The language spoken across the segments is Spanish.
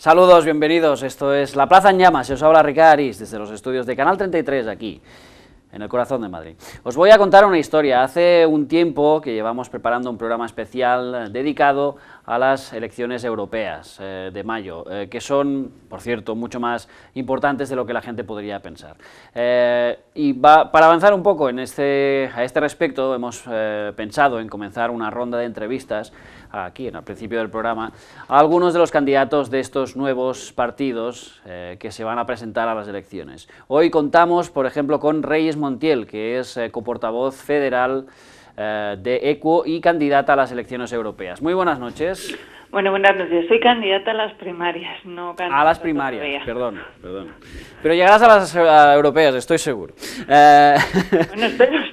Saludos, bienvenidos, esto es La Plaza en Llamas, se os habla Ricard Aris desde los estudios de Canal 33 aquí, en el corazón de Madrid. Os voy a contar una historia. Hace un tiempo que llevamos preparando un programa especial dedicado a las elecciones europeas de mayo, que son, por cierto, mucho más importantes de lo que la gente podría pensar. Para avanzar un poco a este respecto, hemos pensado en comenzar una ronda de entrevistas aquí, en el principio del programa, a algunos de los candidatos de estos nuevos partidos que se van a presentar a las elecciones. Hoy contamos, por ejemplo, con Reyes Montiel, que es coportavoz federal de EQUO y candidata a las elecciones europeas. Muy buenas noches. Bueno, buenas noches. Soy candidata a las primarias, no candidata a las primarias, perdón. Pero llegarás a las europeas, estoy seguro. Bueno, espero.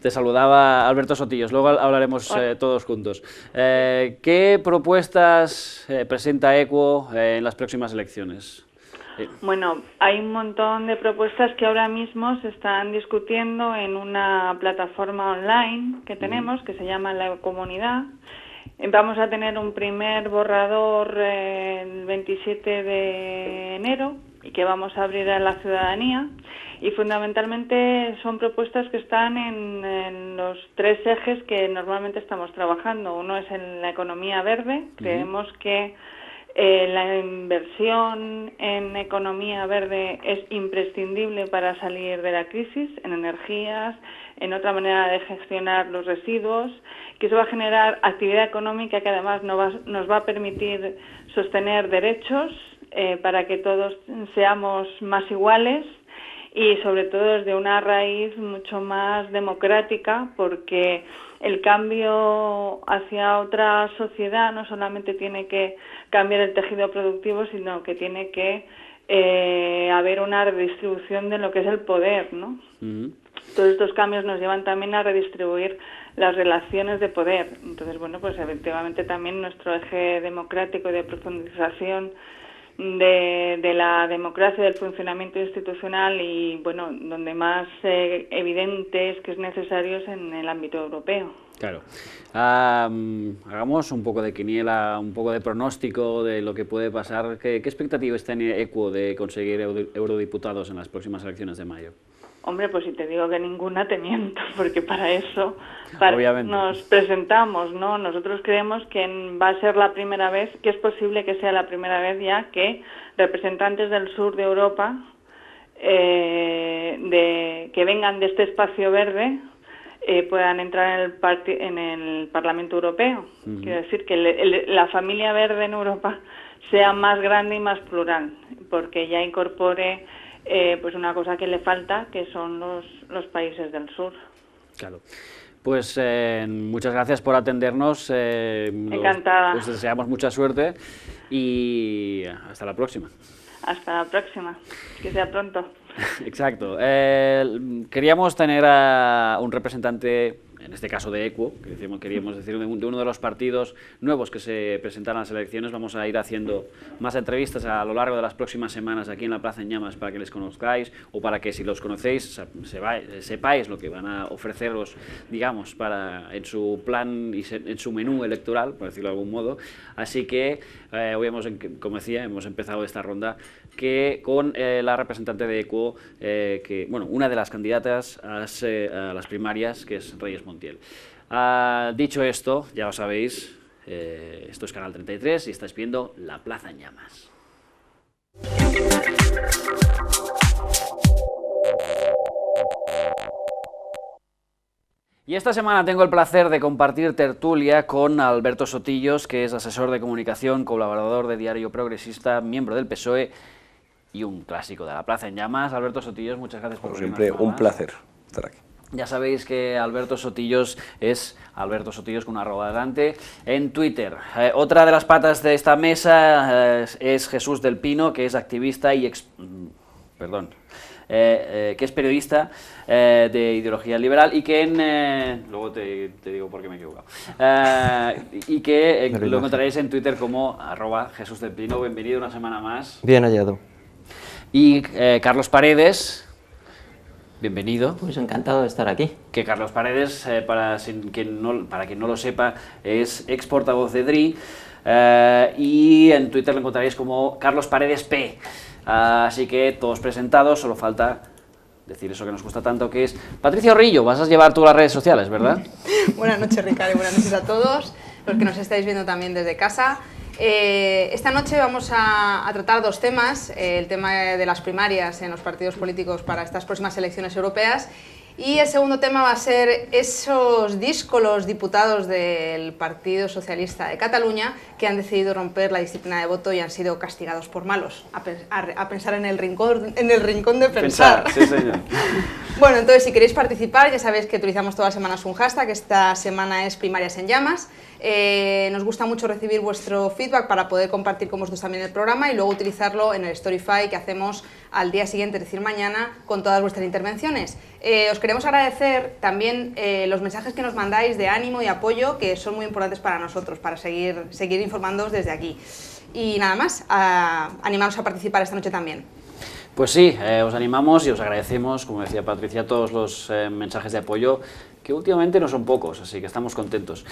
Te saludaba Alberto Sotillos, luego hablaremos todos juntos. ¿Qué propuestas presenta EQUO en las próximas elecciones? Bueno, hay un montón de propuestas que ahora mismo se están discutiendo en una plataforma online que tenemos, que se llama La Comunidad. Vamos a tener un primer borrador el 27 de enero y que vamos a abrir a la ciudadanía. Y fundamentalmente son propuestas que están en los tres ejes que normalmente estamos trabajando. Uno es en la economía verde. Creemos que la inversión en economía verde es imprescindible para salir de la crisis, en energías, en otra manera de gestionar los residuos, que eso va a generar actividad económica que además nos va a permitir sostener derechos para que todos seamos más iguales y sobre todo desde una raíz mucho más democrática, porque el cambio hacia otra sociedad no solamente tiene que cambiar el tejido productivo, sino que tiene que haber una redistribución de lo que es el poder, ¿no? Todos estos cambios nos llevan también a redistribuir las relaciones de poder. Entonces, bueno, pues efectivamente también nuestro eje democrático y de profundización de la democracia, del funcionamiento institucional y, bueno, donde más evidente es que es necesario es en el ámbito europeo. Claro. Hagamos un poco de quiniela, un poco de pronóstico de lo que puede pasar. ¿Qué expectativas tiene EQUO de conseguir eurodiputados en las próximas elecciones de mayo? Hombre, pues si te digo que ninguna, te miento, porque para eso nos presentamos, ¿no? Nosotros creemos que va a ser la primera vez, que es posible que sea la primera vez ya que representantes del sur de Europa que vengan de este espacio verde puedan entrar en el Parlamento Europeo. Quiero decir que la familia verde en Europa sea más grande y más plural, porque ya incorpore pues una cosa que le falta, que son los países del sur. Claro. Pues muchas gracias por atendernos. Encantada. Os deseamos mucha suerte y hasta la próxima. Hasta la próxima. Que sea pronto. Exacto. Queríamos tener a un representante, en este caso de EQUO, queríamos decir, de uno de los partidos nuevos que se presentan a las elecciones. Vamos a ir haciendo más entrevistas a lo largo de las próximas semanas aquí en la Plaza en Llamas para que les conozcáis o para que, si los conocéis, sepáis lo que van a ofreceros, digamos, en su plan y en su menú electoral, por decirlo de algún modo. Así que hoy como decía, hemos empezado esta ronda con la representante de EQUO, una de las candidatas a las primarias, que es Reyes Montiel. Dicho esto, ya lo sabéis, esto es Canal 33 y estáis viendo La Plaza en Llamas. Y esta semana tengo el placer de compartir tertulia con Alberto Sotillos, que es asesor de comunicación, colaborador de Diario Progresista, miembro del PSOE y un clásico de La Plaza en Llamas. Alberto Sotillos, muchas gracias por venir. Siempre un placer estar aquí. Ya sabéis que Alberto Sotillos es Alberto Sotillos con una @, delante en Twitter. Otra de las patas de esta mesa es Jesús del Pino, que es activista y que es periodista de ideología liberal y que luego te digo por qué me he equivocado, y que lo encontraréis en Twitter como @Jesús del Pino. Bienvenido una semana más. Bien hallado. Y Carlos Paredes. bienvenido. Pues encantado de estar aquí. Que Carlos Paredes, para quien no lo sepa, es ex portavoz de DRI, y en Twitter lo encontraréis como Carlos Paredes P. Así que todos presentados, solo falta decir eso que nos gusta tanto, que es Patricia Orrillo. Vas a llevar tú las redes sociales, ¿verdad? Buenas noches, Ricardo, y buenas noches a todos los que nos estáis viendo también desde casa. Esta noche vamos a tratar dos temas, el tema de las primarias en los partidos políticos para estas próximas elecciones europeas, y el segundo tema va a ser esos díscolos diputados del Partido Socialista de Cataluña que han decidido romper la disciplina de voto y han sido castigados por malos, a pensar en el rincón de pensar. Sí, señor. Bueno, entonces si queréis participar, ya sabéis que utilizamos todas las semanas un hashtag, esta semana es Primarias en Llamas. Nos gusta mucho recibir vuestro feedback para poder compartir con vosotros también el programa y luego utilizarlo en el Storyfy que hacemos al día siguiente, es decir, mañana, con todas vuestras intervenciones. Os queremos agradecer también los mensajes que nos mandáis de ánimo y apoyo, que son muy importantes para nosotros, para seguir informándoos desde aquí. Y nada más, animaros a participar esta noche también. Pues sí, os animamos y os agradecemos, como decía Patricia, todos los mensajes de apoyo, que últimamente no son pocos, así que estamos contentos.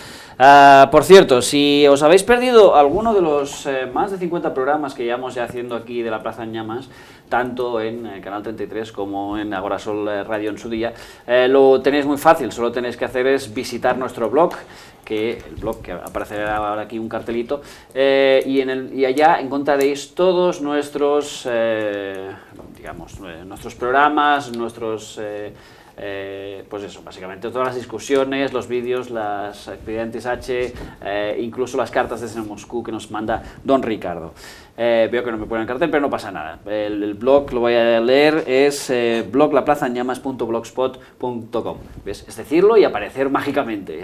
Por cierto, si os habéis perdido alguno de los más de 50 programas que llevamos ya haciendo aquí de la Plaza en Llamas, tanto en Canal 33 como en Agorasol Radio en su día, lo tenéis muy fácil, solo tenéis que hacer es visitar nuestro blog, el blog que aparecerá ahora aquí un cartelito, y allá encontraréis todos nuestros, nuestros programas, nuestros... pues eso, básicamente todas las discusiones, los vídeos, las actividades H, incluso las cartas desde Moscú que nos manda don Ricardo. Veo que no me ponen el cartel, pero no pasa nada. El blog, lo voy a leer, es bloglaplazaenllamas.blogspot.com. ¿Ves? Es decirlo y aparecer mágicamente.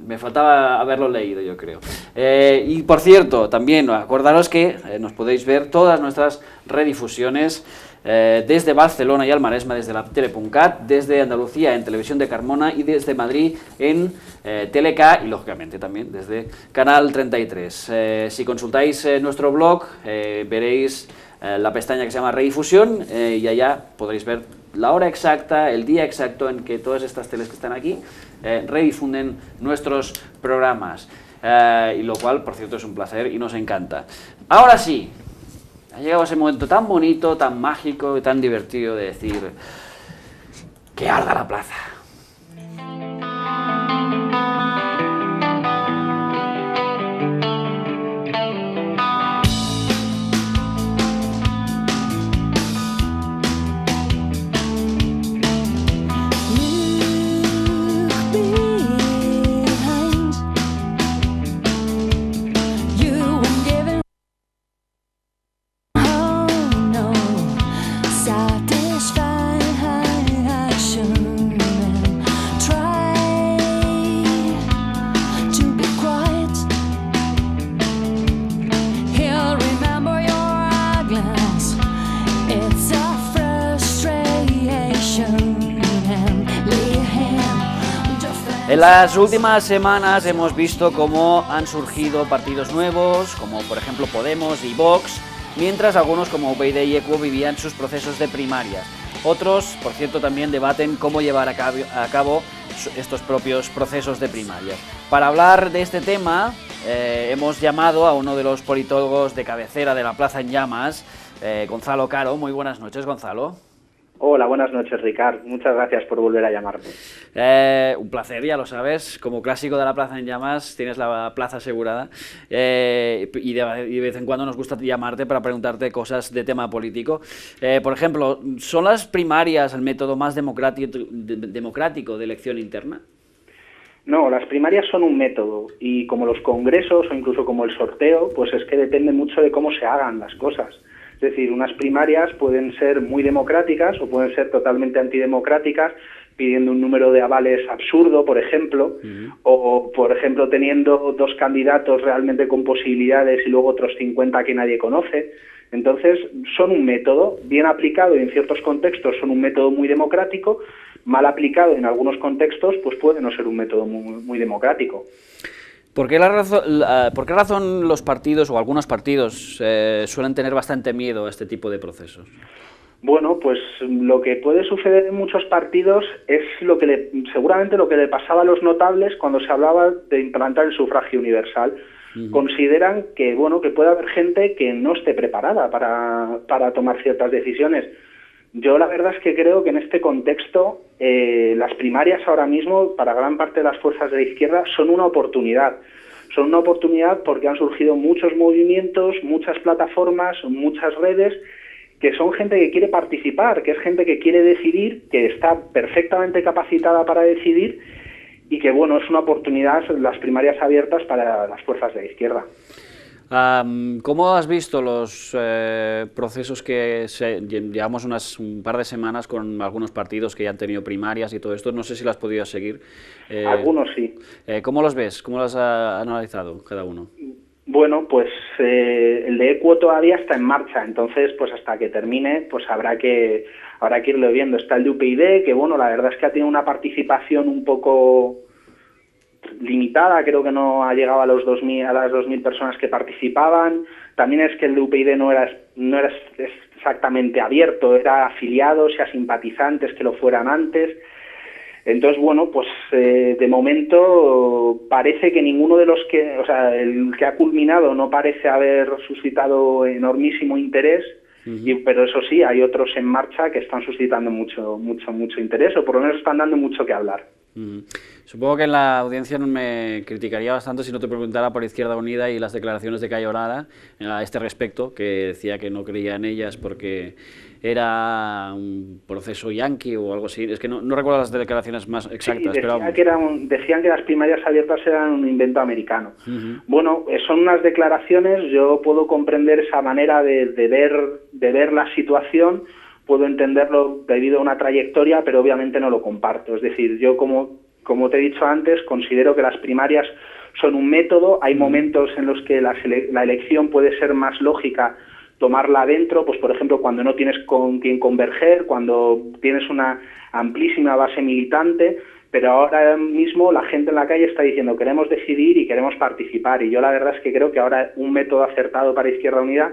Me faltaba haberlo leído, yo creo. Y por cierto, también acordaros que nos podéis ver todas nuestras redifusiones desde Barcelona y al Maresme desde la Tele.cat, desde Andalucía en Televisión de Carmona y desde Madrid en Teleca y lógicamente también desde Canal 33. Si consultáis nuestro blog veréis la pestaña que se llama Redifusión y allá podréis ver la hora exacta, el día exacto en que todas estas teles que están aquí redifunden nuestros programas, y lo cual, por cierto, es un placer y nos encanta. Ahora sí, ha llegado ese momento tan bonito, tan mágico y tan divertido de decir que arda la plaza. En las últimas semanas hemos visto cómo han surgido partidos nuevos, como por ejemplo Podemos y Vox, mientras algunos como UPyD y ECU vivían sus procesos de primarias. Otros, por cierto, también debaten cómo llevar a cabo estos propios procesos de primarias. Para hablar de este tema, hemos llamado a uno de los politólogos de cabecera de la Plaza en Llamas, Gonzalo Caro. Muy buenas noches, Gonzalo. Hola, buenas noches, Ricard. Muchas gracias por volver a llamarme. Un placer, ya lo sabes. Como clásico de la Plaza en Llamas, tienes la plaza asegurada. Y de vez en cuando nos gusta llamarte para preguntarte cosas de tema político. Por ejemplo, ¿son las primarias el método más democrático de elección interna? No, las primarias son un método y como los congresos o incluso como el sorteo, pues es que depende mucho de cómo se hagan las cosas. Es decir, unas primarias pueden ser muy democráticas o pueden ser totalmente antidemocráticas, pidiendo un número de avales absurdo, por ejemplo, o, por ejemplo, teniendo dos candidatos realmente con posibilidades y luego otros 50 que nadie conoce. Entonces, son un método bien aplicado y en ciertos contextos son un método muy democrático, mal aplicado en algunos contextos, pues puede no ser un método muy democrático. ¿Por qué razón los partidos o algunos partidos suelen tener bastante miedo a este tipo de procesos? Bueno, pues lo que puede suceder en muchos partidos es seguramente lo que le pasaba a los notables cuando se hablaba de implantar el sufragio universal. Consideran que, bueno, que puede haber gente que no esté preparada para tomar ciertas decisiones. Yo la verdad es que creo que en este contexto las primarias ahora mismo, para gran parte de las fuerzas de la izquierda, son una oportunidad. Son una oportunidad porque han surgido muchos movimientos, muchas plataformas, muchas redes, que son gente que quiere participar, que es gente que quiere decidir, que está perfectamente capacitada para decidir y que, bueno, es una oportunidad las primarias abiertas para las fuerzas de la izquierda. ¿Cómo has visto los procesos que llevamos un par de semanas con algunos partidos que ya han tenido primarias y todo esto? No sé si lo has podido seguir. Algunos sí. ¿Cómo los ves? ¿Cómo los has analizado cada uno? Bueno, pues el de Equo todavía está en marcha, entonces pues hasta que termine pues habrá que irlo viendo. Está el de UPyD, que bueno, la verdad es que ha tenido una participación un poco limitada, creo que no ha llegado a las 2.000 personas que participaban. También es que el de UPyD no era exactamente abierto, era afiliados y a simpatizantes que lo fueran antes. Entonces, bueno, pues de momento parece que ninguno de los que, o sea, el que ha culminado no parece haber suscitado enormísimo interés, pero eso sí, hay otros en marcha que están suscitando mucho interés, o por lo menos están dando mucho que hablar. Supongo que en la audiencia me criticaría bastante si no te preguntara por Izquierda Unida y las declaraciones de Cayo Lara a este respecto, que decía que no creía en ellas porque era un proceso yanqui o algo así. Es que no recuerdo las declaraciones más exactas. Sí, decían que las primarias abiertas eran un invento americano. Bueno, son unas declaraciones, yo puedo comprender esa manera de ver la situación, puedo entenderlo debido a una trayectoria, pero obviamente no lo comparto. Es decir, yo como te he dicho antes, considero que las primarias son un método. Hay momentos en los que la elección puede ser más lógica tomarla adentro, pues por ejemplo cuando no tienes con quién converger, cuando tienes una amplísima base militante, pero ahora mismo la gente en la calle está diciendo queremos decidir y queremos participar, y yo la verdad es que creo que ahora un método acertado para Izquierda Unida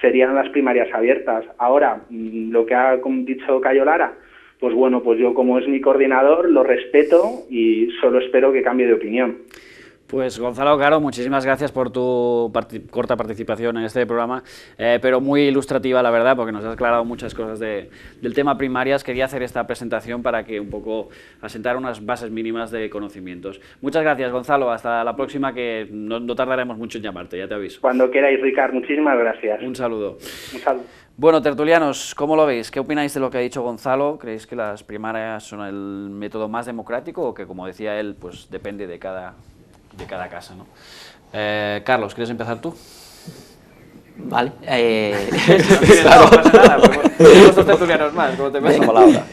serían las primarias abiertas. Ahora, lo que ha dicho Cayo Lara, pues bueno, pues yo como es mi coordinador lo respeto y solo espero que cambie de opinión. Pues Gonzalo Caro, muchísimas gracias por tu corta participación en este programa, pero muy ilustrativa la verdad, porque nos has aclarado muchas cosas del tema primarias. Quería hacer esta presentación para que un poco asentar unas bases mínimas de conocimientos. Muchas gracias, Gonzalo, hasta la próxima, que no tardaremos mucho en llamarte, ya te aviso. Cuando queráis, Ricard, muchísimas gracias. Un saludo. Un saludo. Bueno, tertulianos, ¿cómo lo veis? ¿Qué opináis de lo que ha dicho Gonzalo? ¿Creéis que las primarias son el método más democrático o que, como decía él, pues depende de cada casa, ¿no? Carlos, ¿quieres empezar tú? Vale. Claro, no pasa nada, tenemos dos tertulianos más, ¿cómo te paso la palabra?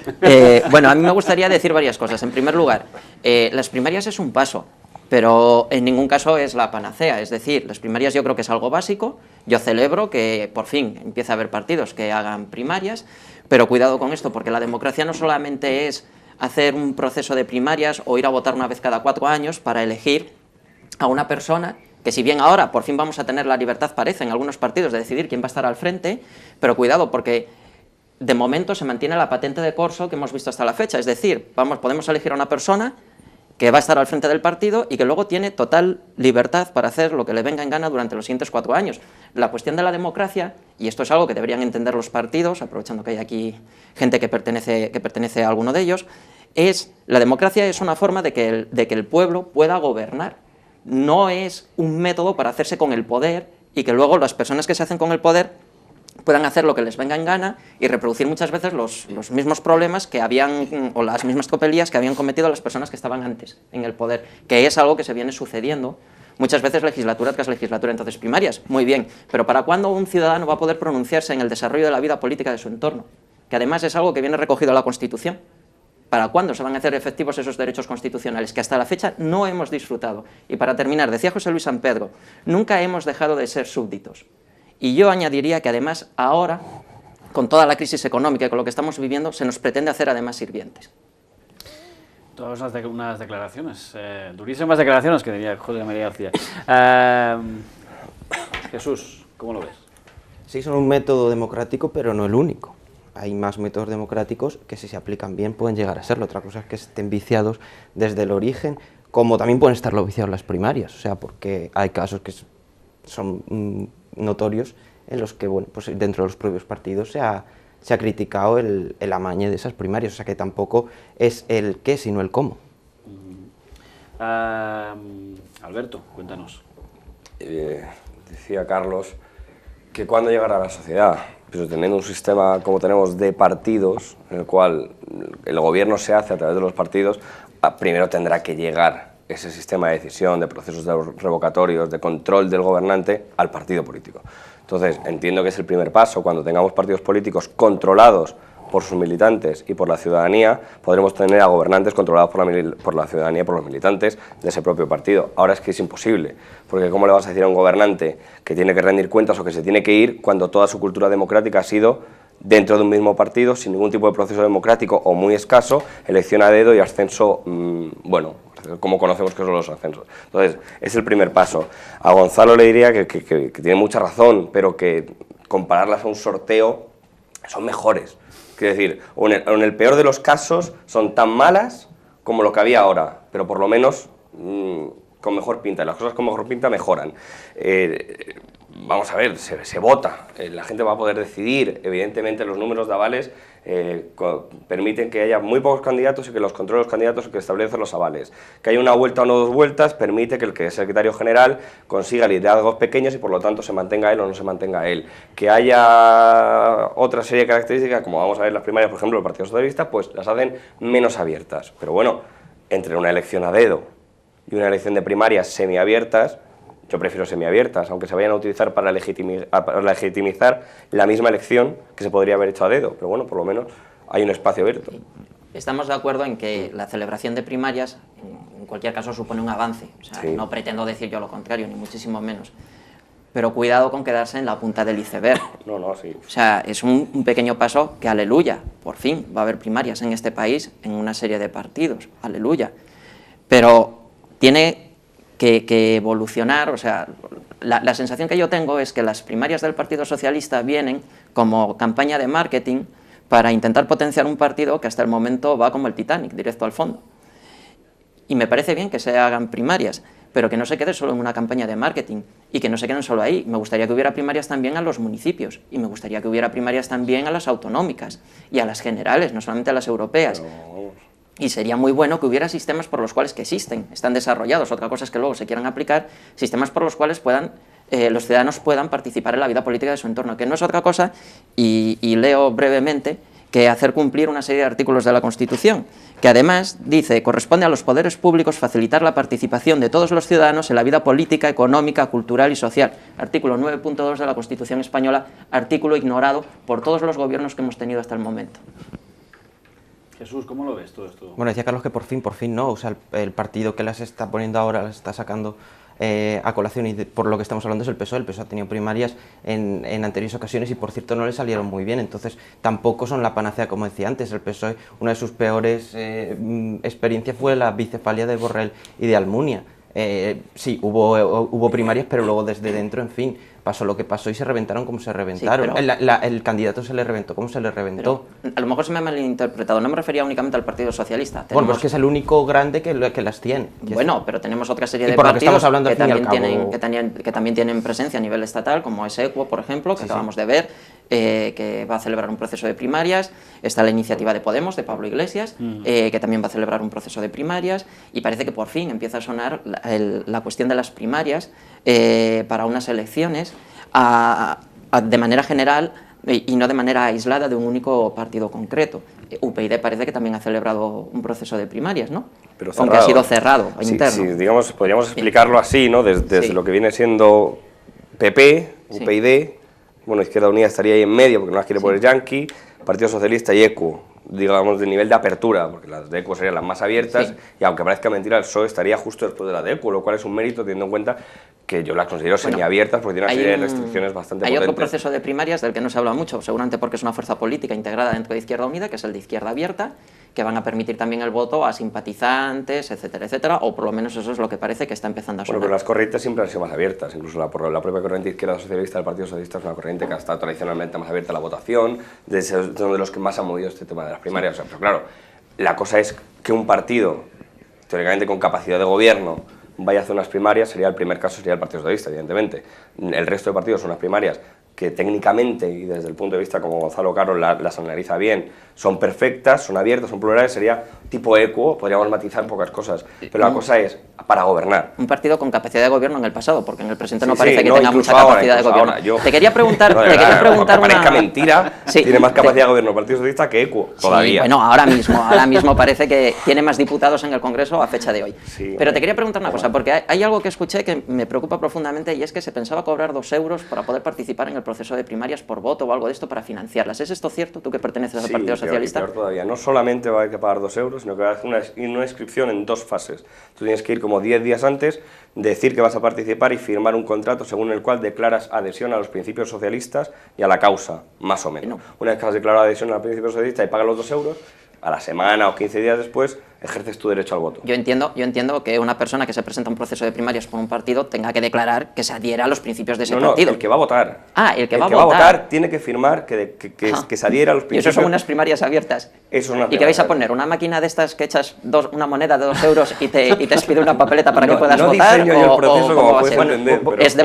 Bueno, a mí me gustaría decir varias cosas. En primer lugar, las primarias es un paso, pero en ningún caso es la panacea. Es decir, las primarias yo creo que es algo básico. Yo celebro que por fin empiece a haber partidos que hagan primarias, pero cuidado con esto, porque la democracia no solamente es hacer un proceso de primarias o ir a votar una vez cada 4 años para elegir a una persona que, si bien ahora por fin vamos a tener la libertad, parece, en algunos partidos, de decidir quién va a estar al frente, pero cuidado, porque de momento se mantiene la patente de corso que hemos visto hasta la fecha. Es decir, podemos elegir a una persona que va a estar al frente del partido y que luego tiene total libertad para hacer lo que le venga en gana durante los siguientes 4 años. La cuestión de la democracia, y esto es algo que deberían entender los partidos, aprovechando que hay aquí gente que pertenece a alguno de ellos, la democracia es una forma de que el pueblo pueda gobernar. No es un método para hacerse con el poder y que luego las personas que se hacen con el poder puedan hacer lo que les venga en gana y reproducir muchas veces los mismos problemas que habían, o las mismas tropelías que habían cometido las personas que estaban antes en el poder, que es algo que se viene sucediendo muchas veces legislatura tras legislatura. Entonces, primarias, muy bien, pero ¿para cuándo un ciudadano va a poder pronunciarse en el desarrollo de la vida política de su entorno? Que además es algo que viene recogido en la Constitución. ¿Para cuándo se van a hacer efectivos esos derechos constitucionales que hasta la fecha no hemos disfrutado? Y para terminar, decía José Luis San Pedro, nunca hemos dejado de ser súbditos. Y yo añadiría que además ahora, con toda la crisis económica y con lo que estamos viviendo, se nos pretende hacer además sirvientes. Todas unas declaraciones, durísimas declaraciones que diría José María García. Jesús, ¿cómo lo ves? Sí, son un método democrático, pero no el único. hay más métodos democráticos que si se aplican bien pueden llegar a serlo. Otra cosa es que estén viciados desde el origen, como también pueden estarlo viciados las primarias, o sea, porque hay casos que son notorios en los que, bueno, pues dentro de los propios partidos se ha criticado el amañe de esas primarias, o sea que tampoco es el qué, sino el cómo. Alberto, cuéntanos. Decía Carlos que cuándo llegará a la sociedad, pero teniendo un sistema como tenemos de partidos, en el cual el gobierno se hace a través de los partidos, primero tendrá que llegar ese sistema de decisión, de procesos revocatorios, de control del gobernante al partido político. Entonces, entiendo que es el primer paso. Cuando tengamos partidos políticos controlados por sus militantes y por la ciudadanía, podremos tener a gobernantes controlados por la ciudadanía y por los militantes de ese propio partido. Ahora es que es imposible, porque ¿cómo le vas a decir a un gobernante que tiene que rendir cuentas o que se tiene que ir cuando toda su cultura democrática ha sido dentro de un mismo partido, sin ningún tipo de proceso democrático o muy escaso, elección a dedo y ascenso, bueno, como conocemos que son los ascensos? Entonces, es el primer paso. A Gonzalo le diría que tiene mucha razón, pero que compararlas a un sorteo son mejores. Quiero decir, en el peor de los casos son tan malas como lo que había ahora, pero por lo menos con mejor pinta. Las cosas con mejor pinta mejoran. Vamos a ver, se vota, la gente va a poder decidir. Evidentemente los números de avales permiten que haya muy pocos candidatos y que los controle los candidatos que establecen los avales. Que haya una vuelta o no 2 vueltas permite que el que es secretario general consiga liderazgos pequeños y por lo tanto se mantenga él o no se mantenga él. Que haya otra serie de características, como vamos a ver en las primarias, por ejemplo, el Partido Socialista, pues las hacen menos abiertas. Pero bueno, entre una elección a dedo y una elección de primarias semiabiertas, yo prefiero semiabiertas, aunque se vayan a utilizar para legitimizar la misma elección que se podría haber hecho a dedo, pero bueno, por lo menos hay un espacio abierto. Estamos de acuerdo en que la celebración de primarias, en cualquier caso, supone un avance. O sea, Sí. No pretendo decir yo lo contrario, ni muchísimo menos. Pero cuidado con quedarse en la punta del iceberg. No, sí. O sea, es un pequeño paso que, aleluya, por fin va a haber primarias en este país, en una serie de partidos, aleluya. Pero tiene que evolucionar, o sea, la sensación que yo tengo es que las primarias del Partido Socialista vienen como campaña de marketing para intentar potenciar un partido que hasta el momento va como el Titanic, directo al fondo. Y me parece bien que se hagan primarias, pero que no se quede solo en una campaña de marketing y que no se queden solo ahí. Me gustaría que hubiera primarias también a los municipios y me gustaría que hubiera primarias también a las autonómicas y a las generales, no solamente a las europeas. Y sería muy bueno que hubiera sistemas por los cuales que existen, están desarrollados. Otra cosa es que luego se quieran aplicar sistemas por los cuales los ciudadanos puedan participar en la vida política de su entorno, que no es otra cosa, y leo brevemente, que hacer cumplir una serie de artículos de la Constitución, que además dice: corresponde a los poderes públicos facilitar la participación de todos los ciudadanos en la vida política, económica, cultural y social. Artículo 9.2 de la Constitución española, artículo ignorado por todos los gobiernos que hemos tenido hasta el momento. Jesús, ¿cómo lo ves todo esto? Bueno, decía Carlos que por fin no, o sea, el partido que las está poniendo ahora, las está sacando a colación y por lo que estamos hablando es el PSOE. El PSOE ha tenido primarias en anteriores ocasiones y por cierto no le salieron muy bien, entonces tampoco son la panacea, como decía antes. El PSOE, una de sus peores experiencias fue la bicefalia de Borrell y de Almunia. Sí, hubo primarias, pero luego desde dentro, en fin, pasó lo que pasó y se reventaron como se reventaron. Sí, pero el candidato se le reventó como se le reventó. Pero a lo mejor se me ha malinterpretado, no me refería únicamente al Partido Socialista. Bueno, pues que es el único grande que las tiene. Bueno, pero tenemos otra serie Y de por lo que partidos estamos hablando, que al fin y al también, cabo- que también tienen presencia a nivel estatal, como es EQUO, por ejemplo, que acabamos de ver, que va a celebrar un proceso de primarias. Está la iniciativa de Podemos, de Pablo Iglesias, que también va a celebrar un proceso de primarias, y parece que por fin empieza a sonar la cuestión de las primarias para unas elecciones de manera general y no de manera aislada de un único partido concreto. UPyD parece que también ha celebrado un proceso de primarias, ¿no? Pero aunque ha sido cerrado, sí, interno. sí, digamos, podríamos explicarlo así, ¿no? Desde Sí. lo que viene siendo PP, Sí. UPyD, bueno, Izquierda Unida estaría ahí en medio porque no las quiere poner Yankee, Partido Socialista y EQUO, digamos, de nivel de apertura, porque las de EQUO serían las más abiertas, Sí. y aunque parezca mentira, el PSOE estaría justo después de la de EQUO, lo cual es un mérito teniendo en cuenta que yo las considero semiabiertas porque tiene una serie de restricciones bastante potentes. Hay otro proceso de primarias del que no se habla mucho, seguramente porque es una fuerza política integrada dentro de Izquierda Unida, que es el de Izquierda Abierta, que van a permitir también el voto a simpatizantes, etcétera, etcétera, o por lo menos eso es lo que parece que está empezando a sonar. Bueno, pero las corrientes siempre han sido más abiertas, incluso la propia corriente izquierda socialista del Partido Socialista es una corriente que ha estado tradicionalmente más abierta a la votación, es uno de los que más han movido este tema de las primarias. O sea, pero claro, la cosa es que un partido, teóricamente con capacidad de gobierno, vaya a hacer unas primarias, sería el primer caso, sería el Partido Socialista, evidentemente. El resto de partidos son unas primarias que técnicamente y desde el punto de vista como Gonzalo Caro las analiza bien, son perfectas, son abiertas, son plurales, sería tipo equo, podríamos matizar pocas cosas, pero la cosa es para gobernar. Un partido con capacidad de gobierno en el pasado, porque en el presente no Sí, parece sí, que no, tenga mucha incluso capacidad de gobierno. ahora, yo- Te quería preguntar, No, de te quería verdad, preguntar aunque parezca una... mentira, Sí, tiene más capacidad de gobierno el Partido Socialista que equo, todavía. Sí, bueno, ahora mismo parece que tiene más diputados en el Congreso a fecha de hoy. Sí, Pero te quería preguntar una cosa, porque hay algo que escuché que me preocupa profundamente y es que se pensaba cobrar 2 euros para poder participar en el proceso de primarias por voto o algo de esto para financiarlas. ¿Es esto cierto? ¿Tú que perteneces al Sí, Partido peor, Socialista? peor todavía. No solamente va a haber que pagar 2 euros, sino que va a hacer una inscripción en 2 fases. Tú tienes que ir como 10 días antes, decir que vas a participar y firmar un contrato según el cual declaras adhesión a los principios socialistas y a la causa, más o menos. Una vez que has declarado adhesión a los principios socialistas y pagas los 2 euros, a la semana o 15 días después ejerces tu derecho al voto. Yo entiendo que una persona que se presenta a un proceso de primarias por un partido tenga que declarar que se adhiera a los principios de ese partido. El que va a votar. Ah, el que va a va a votar. votar tiene que firmar que se adhiera a los Y principios. eso son unas primarias abiertas. Eso son unas ¿Y qué vais a primarias. poner? ¿Una máquina de estas que echas una moneda de 2 euros y te expide una papeleta para que No- puedas no votar? diseño yo el proceso ¿cómo como va a puedes ser? entender, pero- Es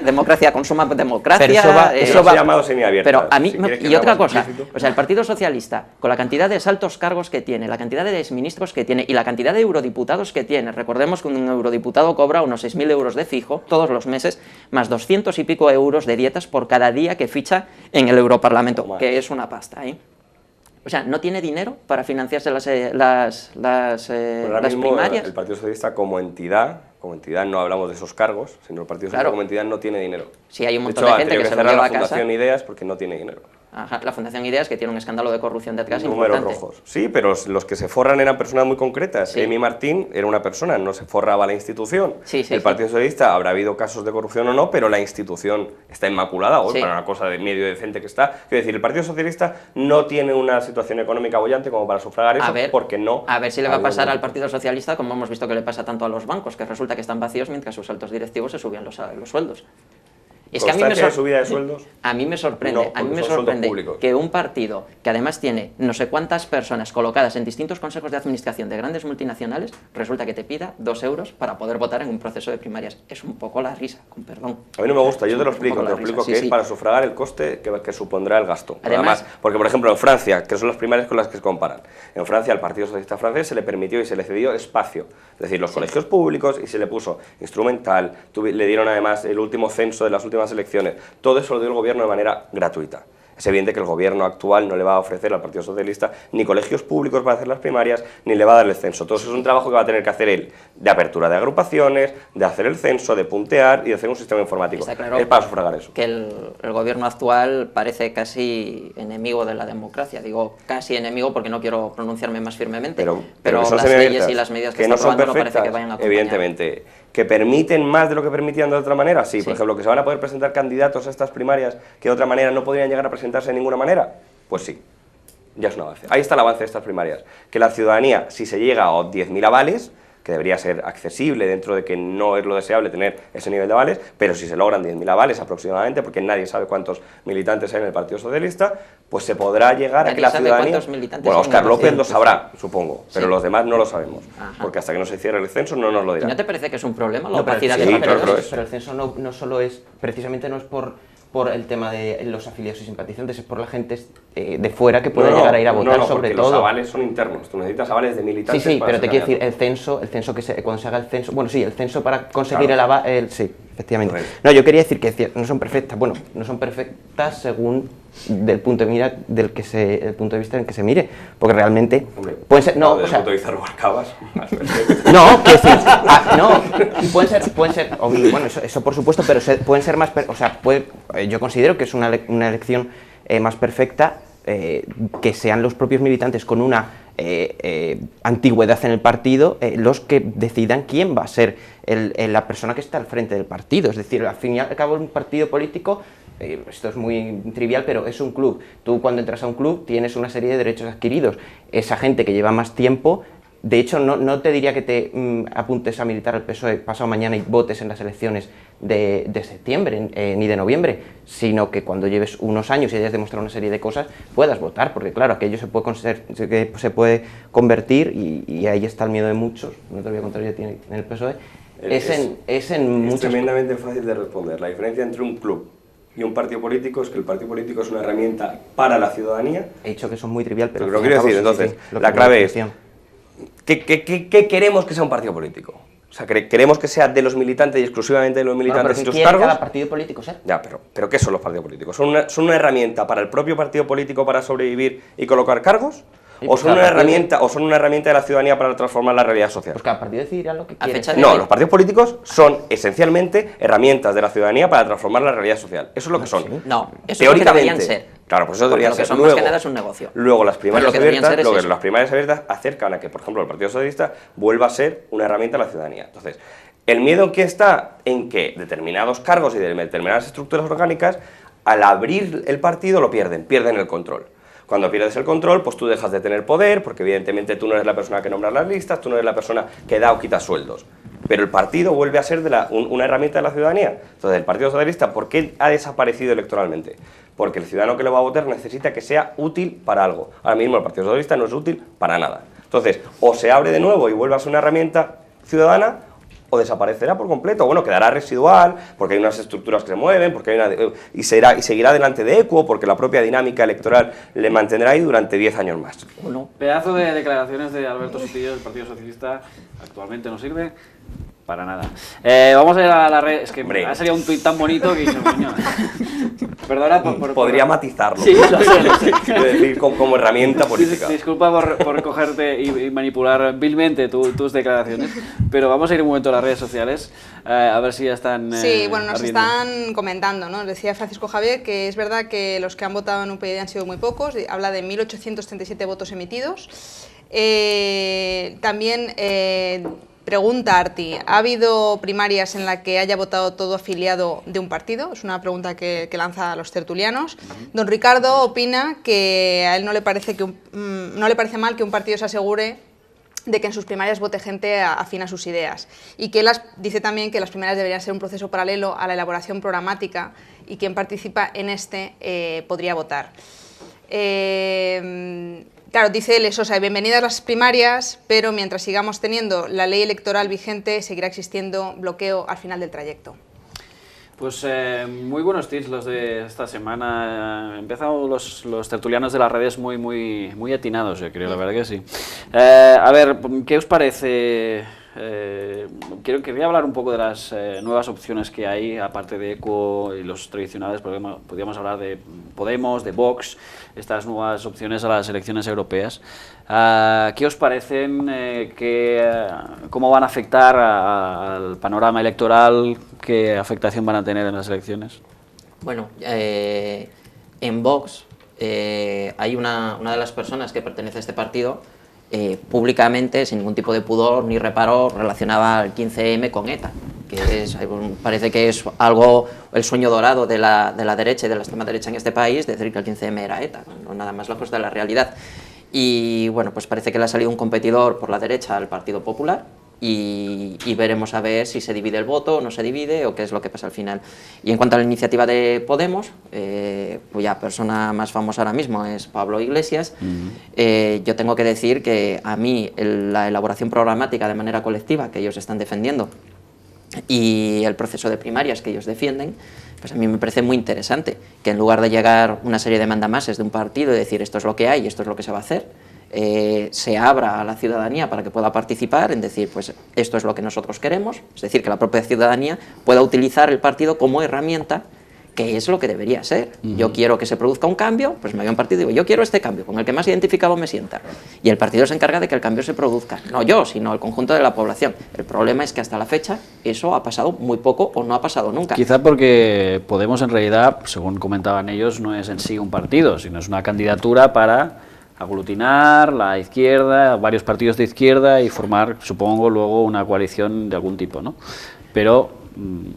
democracia, consuma democracia. Pero eso se ha llamado semiabierta. Pero a mí, Si quieres que y sea otra más cosa, explícito. o sea, el Partido Socialista, con la cantidad de altos cargos que tiene, la cantidad de exministros que tiene y la cantidad de eurodiputados que tiene, recordemos que un eurodiputado cobra unos 6.000 euros de fijo todos los meses, más 200 y pico euros de dietas por cada día que ficha en el Europarlamento, Más. que es una pasta, ¿eh? O sea, ¿no tiene dinero para financiarse las Pero ahora mismo primarias? el Partido Socialista como entidad no hablamos de esos cargos, sino el Partido Socialista Claro. como entidad no tiene dinero. Sí, hay un montón de hecho, de gente ha tenido que se lo cerrar lleva la a casa. Fundación Ideas porque no tiene dinero. Ajá, la Fundación Ideas, que tiene un escándalo de corrupción detrás Números importante. rojos. Sí, pero los que se forran eran personas muy concretas. Sí. Emi Martín era una persona, no se forraba la institución. Sí, sí, el sí. Partido Socialista habrá habido casos de corrupción o no, pero la institución está inmaculada hoy Sí. para una cosa de medio decente que está. Quiero decir, el Partido Socialista no tiene una situación económica bollante como para sufragar eso, porque no. A ver si le va a habido pasar al dinero. Partido Socialista, como hemos visto que le pasa tanto a los bancos, que resulta que están vacíos mientras sus altos directivos se subían los sueldos. Es que a mí me ¿Constancia de subida de sueldos? A mí me sorprende, No, a mí porque me son sueldos sorprende públicos. que un partido que además tiene no sé cuántas personas colocadas en distintos consejos de administración de grandes multinacionales, resulta que te pida 2 euros para poder votar en un proceso de primarias. Es un poco la risa, con perdón. A mí no me gusta, yo te lo Es un poco explico, la risa, sí, que sí. es para sufragar el coste que supondrá el gasto. Además- Porque por ejemplo en Francia, que son las primarias con las que se comparan, en Francia al Partido Socialista francés se le permitió y se le cedió espacio, es decir, los colegios públicos, y se le puso instrumental, le dieron además el último censo de las últimas elecciones, todo eso lo dio el gobierno de manera gratuita. Es evidente que el gobierno actual no le va a ofrecer al Partido Socialista ni colegios públicos para hacer las primarias, ni le va a dar el censo. Todo eso es un trabajo que va a tener que hacer él, de apertura de agrupaciones, de hacer el censo, de puntear y de hacer un sistema informático. Está claro Es para sufragar eso. que el gobierno actual parece casi enemigo de la democracia. Digo casi enemigo porque no quiero pronunciarme más firmemente, Pero pero que son las leyes semiabiertas, y las medidas que, no está son aprobando no perfectas, parece que vayan a acompañar. evidentemente. ¿Que permiten más de lo que permitían de otra manera? Sí, Sí. por ejemplo, que se van a poder presentar candidatos a estas primarias que de otra manera no podrían llegar a presentarse de ninguna manera. Pues sí, ya es un avance. Ahí está el avance de estas primarias. Que la ciudadanía, si se llega a 10.000 avales, que debería ser accesible dentro de que no es lo deseable tener ese nivel de avales, pero si se logran 10.000 avales aproximadamente, porque nadie sabe cuántos militantes hay en el Partido Socialista, pues se podrá llegar a Nadie que la sabe ciudadanía... cuántos militantes Bueno, hay en Óscar el López partido. lo sabrá, supongo, pero Sí. los demás no lo sabemos, Ajá. porque hasta que no se cierre el censo no nos lo ¿Y dirán. no te parece que es un problema la No, pero opacidad sí, de los claro que lo periodos? es. Pero el censo no solo es, precisamente no es por el tema de los afiliados y simpatizantes, es por la gente de fuera que puede llegar a ir a votar, no, sobre porque todo. los avales son internos, tú necesitas avales de Sí, militantes sí, para pero te ser quiero decir, candidato. el censo cuando se haga el censo, bueno, sí, el censo para conseguir Claro. el aval, sí, efectivamente. Correcto. No, yo quería decir que no son perfectas, bueno, no son perfectas según del punto de mira el punto de vista en el que se mire, porque realmente Hombre, pueden ser, no, desde o sea, el punto de vista de Rubalcabas, más perfecto. no, quiero decir, no, y pueden ser, bueno, eso por supuesto, pero pueden ser más, o sea, yo considero que es una elección más perfecta que sean los propios militantes con una antigüedad en el partido los que decidan quién va a ser la persona que está al frente del partido. Es decir, al fin y al cabo un partido político, esto es muy trivial, pero es un club. Tú cuando entras a un club tienes una serie de derechos adquiridos. Esa gente que lleva más tiempo, de hecho no te diría que te apuntes a militar al PSOE pasado mañana y votes en las elecciones de septiembre ni de noviembre, sino que cuando lleves unos años y hayas demostrado una serie de cosas puedas votar, porque claro, aquello se puede convertir, y ahí está el miedo de muchos, no te lo voy a contar yo en el PSOE, es tremendamente fácil de responder. La diferencia entre un club y un partido político es que el partido político es una herramienta para la ciudadanía. He dicho que eso es muy trivial, pero lo quiero decir, entonces, la clave es ¿qué queremos que sea un partido político? O sea, ¿queremos que sea de los militantes y exclusivamente de los militantes y sus cargos? Cada partido político ser. Ya, pero ¿qué son los partidos políticos? ¿Son una herramienta para el propio partido político para sobrevivir y colocar cargos? ¿O son una herramienta de la ciudadanía para transformar la realidad social? Pues cada partido decidirá lo que quiere. No, los partidos políticos son esencialmente herramientas de la ciudadanía para transformar la realidad social. Eso es lo que son. Sí. No, eso es lo que deberían ser. Claro, pues eso deberían ser. Lo que son más que nada es un negocio. Luego las primarias abiertas, las primarias abiertas acercan a que, por ejemplo, el Partido Socialista vuelva a ser una herramienta de la ciudadanía. Entonces, el miedo en qué está en que determinados cargos y determinadas estructuras orgánicas, al abrir el partido, pierden el control. Cuando pierdes el control, pues tú dejas de tener poder, porque evidentemente tú no eres la persona que nombra las listas, tú no eres la persona que da o quita sueldos. Pero el partido vuelve a ser una herramienta de la ciudadanía. Entonces, el Partido Socialista, ¿por qué ha desaparecido electoralmente? Porque el ciudadano que lo va a votar necesita que sea útil para algo. Ahora mismo el Partido Socialista no es útil para nada. Entonces, o se abre de nuevo y vuelve a ser una herramienta ciudadana, o desaparecerá por completo. Bueno, quedará residual, porque hay unas estructuras que se mueven, porque hay y seguirá delante de equo, porque la propia dinámica electoral le mantendrá ahí durante 10 años más. Bueno, pedazo de declaraciones de Alberto Sotillo del Partido Socialista. Actualmente no sirve para nada. Vamos a ir a la red. Es que ha salido un tuit tan bonito que dice, coño. Perdona Podría matizarlo. Sí, lo sé. Es decir, como herramienta política. Disculpa por cogerte y manipular vilmente tus declaraciones, pero vamos a ir un momento a las redes sociales a ver si ya están. Sí, bueno, nos ardiendo. están comentando, ¿no? Decía Francisco Javier que es verdad que los que han votado en UPyD han sido muy pocos, habla de 1.837 votos emitidos. También pregunta Arti, ¿ha habido primarias en la que haya votado todo afiliado de un partido? Es una pregunta que lanza a los tertulianos. Don Ricardo opina que a él no le parece mal que un partido se asegure de que en sus primarias vote gente afín a sus ideas, y que dice también que las primarias deberían ser un proceso paralelo a la elaboración programática y quien participa en este podría votar. Claro, dice Lesosa, bienvenidas las primarias, pero mientras sigamos teniendo la ley electoral vigente, seguirá existiendo bloqueo al final del trayecto. Pues muy buenos tips los de esta semana. Han empezado los tertulianos de las redes muy atinados, yo creo, la verdad que sí. A ver, ¿qué os parece? Quería hablar un poco de las nuevas opciones que hay, aparte de ECO y los tradicionales, podríamos hablar de Podemos, de Vox, estas nuevas opciones a las elecciones europeas. ¿Qué os parecen? ¿Cómo van a afectar al panorama electoral? ¿Qué afectación van a tener en las elecciones? Bueno, en Vox hay una de las personas que pertenece a este partido, públicamente, sin ningún tipo de pudor ni reparo, relacionaba el 15M con ETA, que parece que es el sueño dorado de la derecha y de la extrema derecha en este país, decir que el 15M era ETA, no nada más lejos de la realidad. Y bueno, pues parece que le ha salido un competidor por la derecha al Partido Popular, y veremos a ver si se divide el voto o no se divide, o qué es lo que pasa al final. Y en cuanto a la iniciativa de Podemos, cuya persona más famosa ahora mismo es Pablo Iglesias, yo tengo que decir que a mí la elaboración programática de manera colectiva que ellos están defendiendo y el proceso de primarias que ellos defienden, pues a mí me parece muy interesante, que en lugar de llegar una serie de mandamases de un partido y decir esto es lo que hay, esto es lo que se va a hacer, se abra a la ciudadanía para que pueda participar en decir, pues esto es lo que nosotros queremos, es decir, que la propia ciudadanía pueda utilizar el partido como herramienta que es lo que debería ser. Yo quiero que se produzca un cambio, pues me voy a un partido y digo, yo quiero este cambio, con el que más identificado me sienta. Y el partido se encarga de que el cambio se produzca. No yo, sino el conjunto de la población. El problema es que hasta la fecha eso ha pasado muy poco o no ha pasado nunca. Quizá porque Podemos en realidad, según comentaban ellos, no es en sí un partido, sino es una candidatura para aglutinar la izquierda, varios partidos de izquierda y formar, supongo, luego una coalición de algún tipo, ¿no? Pero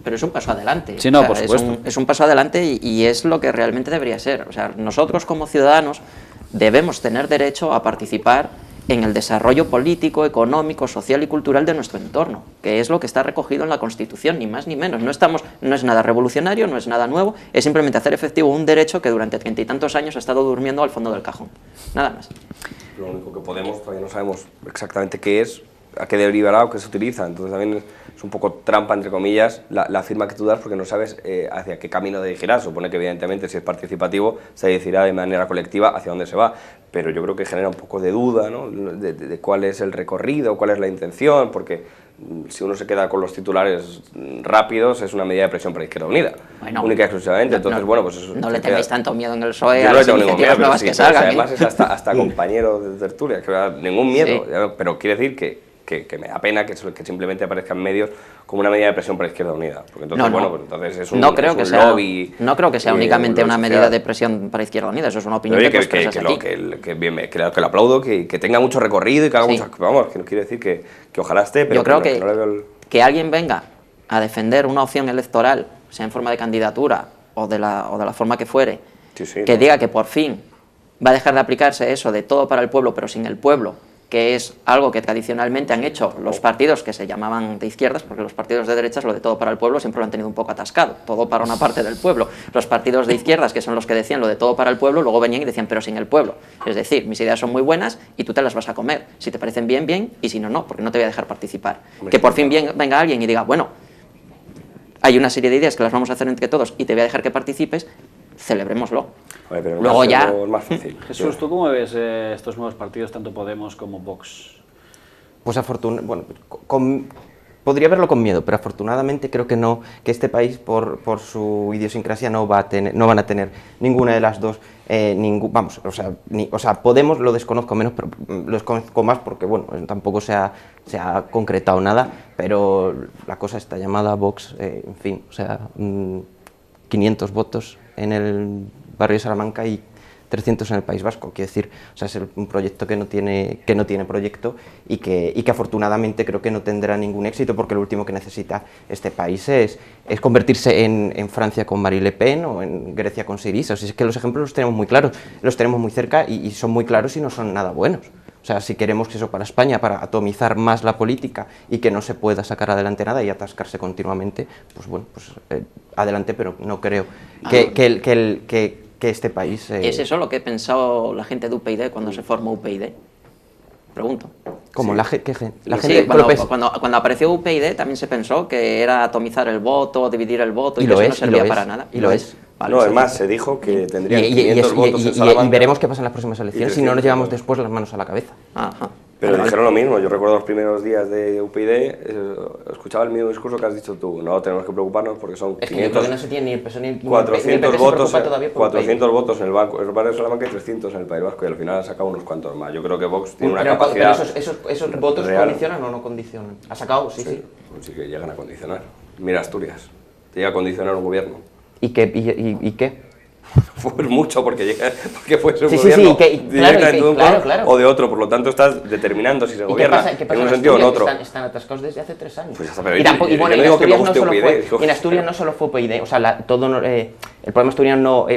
es un paso adelante. Sí, no, por supuesto. Es un paso adelante y es lo que realmente debería ser. O sea, nosotros como ciudadanos debemos tener derecho a participar en el desarrollo político, económico, social y cultural de nuestro entorno, que es lo que está recogido en la Constitución, ni más ni menos. No es nada revolucionario, no es nada nuevo, es simplemente hacer efectivo un derecho que durante 30 y tantos años ha estado durmiendo al fondo del cajón. Nada más. Lo único que Podemos todavía no sabemos exactamente qué es, a qué derivará o qué se utiliza, entonces también es un poco trampa, entre comillas, la firma que tú das porque no sabes hacia qué camino dirigirá. Supone que evidentemente si es participativo se decidirá de manera colectiva hacia dónde se va, pero yo creo que genera un poco de duda, ¿no? de cuál es el recorrido, cuál es la intención, porque si uno se queda con los titulares rápidos es una medida de presión para Izquierda Unida, bueno, única y exclusivamente. Entonces, bueno, pues eso, no le tengáis tanto miedo en el PSOE yo a no le las tengo ningún miedo, iniciativas nuevas sí, que salgan. además es hasta compañero de tertulia, que ningún miedo, Sí. pero quiere decir que me da pena que simplemente aparezca en medios como una medida de presión para Izquierda Unida, porque entonces, bueno, pues entonces es un, no creo que sea, lobby. No creo que sea únicamente una social. medida de presión para Izquierda Unida, eso es una opinión que tú expresas aquí. Que lo aplaudo, que tenga mucho recorrido y que haga Sí. muchas... Vamos, que no quiere decir que ojalá esté, pero yo creo no le veo que alguien venga a defender una opción electoral, sea en forma de candidatura o de la forma que fuere, Sí, que no. diga que por fin va a dejar de aplicarse eso de todo para el pueblo pero sin el pueblo, que es algo que tradicionalmente han hecho los partidos que se llamaban de izquierdas, porque los partidos de derechas lo de todo para el pueblo siempre lo han tenido un poco atascado, todo para una parte del pueblo. Los partidos de izquierdas, que son los que decían lo de todo para el pueblo, luego venían y decían pero sin el pueblo. Es decir, mis ideas son muy buenas y tú te las vas a comer. Si te parecen bien, bien, y si no, no, porque no te voy a dejar participar. Que por fin venga alguien y diga, bueno, hay una serie de ideas que las vamos a hacer entre todos y te voy a dejar que participes, celebrémoslo. Vale, pero luego ya... es más fácil. Jesús, ¿tú cómo ves estos nuevos partidos, tanto Podemos como Vox? Pues bueno, podría verlo con miedo, pero afortunadamente creo que no, que este país por su idiosincrasia no van a tener ninguna de las dos, Podemos lo desconozco menos, pero lo desconozco más porque bueno, tampoco se ha concretado nada, pero la cosa está llamada Vox, en fin, 500 votos en el barrio de Salamanca y 300 en el País Vasco, quiero decir, es un proyecto que no tiene proyecto y que afortunadamente creo que no tendrá ningún éxito porque lo último que necesita este país es convertirse en Francia con Marine Le Pen o en Grecia con Syriza. O sea, es que los ejemplos los tenemos muy claros, los tenemos muy cerca y son muy claros y no son nada buenos. O sea, si queremos que eso para España, para atomizar más la política y que no se pueda sacar adelante nada y atascarse continuamente, pues bueno, adelante, pero no creo que este país... ¿Es eso lo que pensó la gente de UPyD cuando se formó UPyD? Pregunto. ¿Cómo? Sí. La Sí, gente cuando apareció UPyD también se pensó que era atomizar el voto, dividir el voto y que lo eso es, no servía para nada. Y lo es. Vale, No, sí. es más, se dijo que tendrían 500 votos en y Salamanca. veremos qué pasa en las próximas elecciones si no nos 300 llevamos votos. después las manos a la cabeza. Ajá. Pero Vale, dijeron lo mismo, yo recuerdo los primeros días de UPyD, escuchaba el mismo discurso que has dicho tú, no tenemos que preocuparnos porque son Es que 500, yo creo que no se tiene ni el PSOE ni el 400 PP votos, se preocupa todavía por 400 votos en el barrio de Salamanca y 300 en el País Vasco y al final ha sacado unos cuantos más. Yo creo que Vox tiene una pero capacidad esos votos real. ¿Condicionan o no condicionan? ¿Ha sacado? Sí. Pues sí que llegan a condicionar. Mira Asturias, te llega a condicionar un gobierno. ¿Y qué? Fue mucho porque fue su Sí, gobierno claro, de un claro. color o de otro, por lo tanto estás determinando si se ¿Y qué gobierna pasa en un sentido o en otro. Están atascados desde hace 3 años. Pues ya está, pero y tampoco, yo bueno, no en digo que me Asturias no guste solo UPyD, fue, en Asturias no solo fue UPyD, o sea, el problema asturiano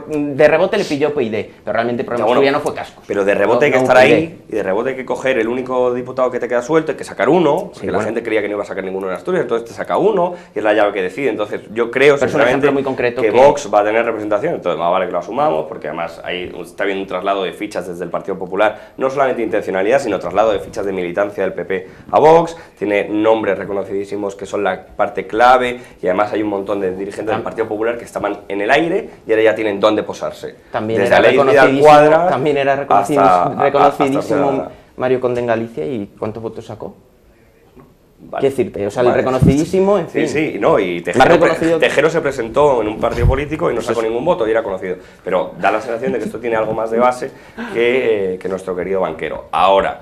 de rebote le pilló UPyD, pero realmente el problema asturiano fue Cascos. Pero de rebote hay que No estar UPyD. ahí y de rebote hay que coger el único diputado que te queda suelto, hay que sacar uno, porque la bueno. gente creía que no iba a sacar ninguno en Asturias, entonces te saca uno y es la llave que decide. Entonces yo creo Pero es un sinceramente ejemplo muy concreto que que- Vox va a tener representación, entonces más vale que lo asumamos, porque además está habiendo un traslado de fichas desde el Partido Popular, no solamente intencionalidad, sino traslado de fichas de militancia del PP a Vox, tiene nombres reconocidísimos que son la parte clave y además hay un montón de dirigentes del Partido Popular que estaban en el aire y ahora ya tienen dónde posarse. También Desde era la ley Vidal reconocidísimo, Cuadra también era hasta reconocidísimo Cerrada. Mario Conde en Galicia. ¿Y cuántos votos sacó? Vale. ¿Qué decirte? O sea, el Vale. reconocidísimo, en fin. Sí, no, y Más reconocido Tejero se presentó en un partido político y no sacó ningún voto y era conocido. Pero da la sensación de que esto tiene algo más de base que nuestro querido banquero. Ahora,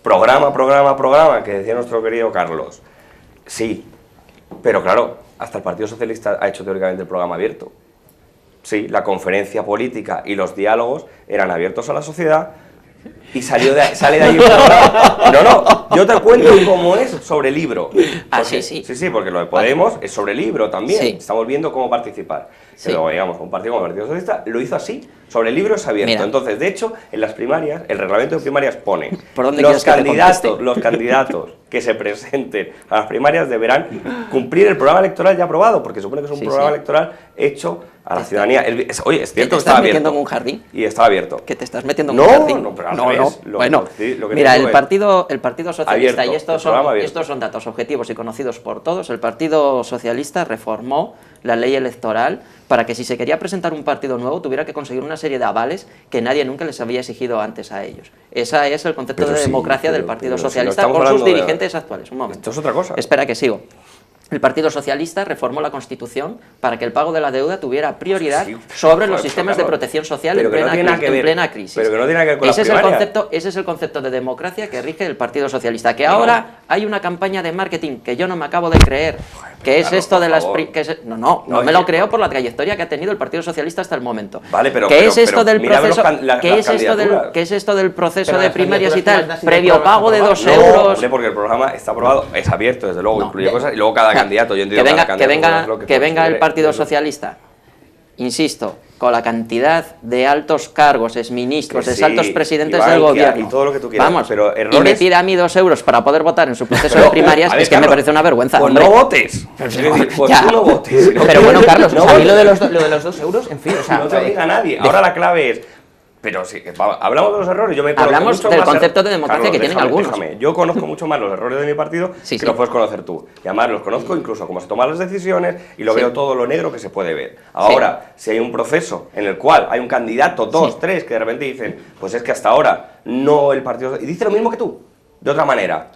programa, que decía nuestro querido Carlos. Sí, pero claro, hasta el Partido Socialista ha hecho teóricamente el programa abierto. Sí, la conferencia política y los diálogos eran abiertos a la sociedad y sale de ahí un programa. No, yo te cuento cómo es sobre libro. Sí. Sí, porque lo de Podemos es sobre libro también. Sí. Estamos viendo cómo participar. Sí. Pero, digamos, un partido como el Partido Socialista lo hizo así. Sobre libro es abierto. Mira. Entonces, de hecho, en las primarias, el reglamento de primarias pone ¿Por dónde quieres que te conteste? los candidatos que se presenten a las primarias deberán cumplir el programa electoral ya aprobado, porque supone que es un programa electoral hecho a la ciudadanía. Oye, es cierto que estás estaba metiendo abierto. en un jardín? Y estaba abierto. Que te estás metiendo en un jardín. No, pero al revés. Bueno, lo que mira, digo el Partido Socialista, abierto, y el programa abierto. estos son datos objetivos y conocidos por todos, el Partido Socialista reformó la ley electoral para que si se quería presentar un partido nuevo tuviera que conseguir una serie de avales que nadie nunca les había exigido antes a ellos. Ese es el concepto Pero de sí, democracia del pero Partido si no Socialista estamos con sus hablando de- dirigentes actuales. Un momento. Esto es otra cosa. Espera que sigo. El Partido Socialista reformó la Constitución para que el pago de la deuda tuviera prioridad Sí, sobre los joder, sistemas de claro. protección social Pero en que no plena, tiene nada que ver. en plena crisis. Pero que no tiene nada que ver con las primarias. Ese es el concepto de democracia que rige el Partido Socialista. Que ahora hay una campaña de marketing que yo no me acabo de creer, que es Carlos, esto de por las... favor. No No, me es lo que- creo por la trayectoria que ha tenido el Partido Socialista hasta el momento. Vale, pero- ¿Qué pero- es esto pero del mira proceso? las ¿Qué es esto candidaturas. ¿Qué es esto del proceso Pero de las primarias y candidaturas tal? que Previo las pago de 2 no, euros. Hombre, porque el programa está aprobado, es abierto, desde luego, No, incluye cosas, y luego cada candidato, yo entiendo que venga, cada que candidato venga, es lo que venga el considere. Partido Socialista, insisto, con la cantidad de altos cargos, exministros, Que sí, altos presidentes y del banquia, gobierno, y todo lo que tú quieras, vamos, pero y me errores- pide a mí 2 euros para poder votar en su proceso Pero, de primarias, a ver, es que me Carlos, parece una vergüenza, Pues hombre. no votes. Es decir, pues Ya. tú no votes. Pero bueno, Carlos, no o sea, a mí votes. lo de los 2 euros, en fin, o sea, No te obliga a nadie. Ahora la clave es. Pero sí, hablamos de los errores. Yo me conozco Hablamos mucho del más concepto de democracia Carlos, que tienen déjame, algunos. déjame. Yo conozco mucho más los errores de mi partido Sí, que sí. los puedes conocer tú. Y además los conozco incluso cómo se toman las decisiones y lo Sí. veo todo lo negro que se puede ver. Ahora, si hay un proceso en el cual hay un candidato, 2, Sí. 3, que de repente dicen, pues es que hasta ahora no el partido. Y dice lo mismo que tú, de otra manera.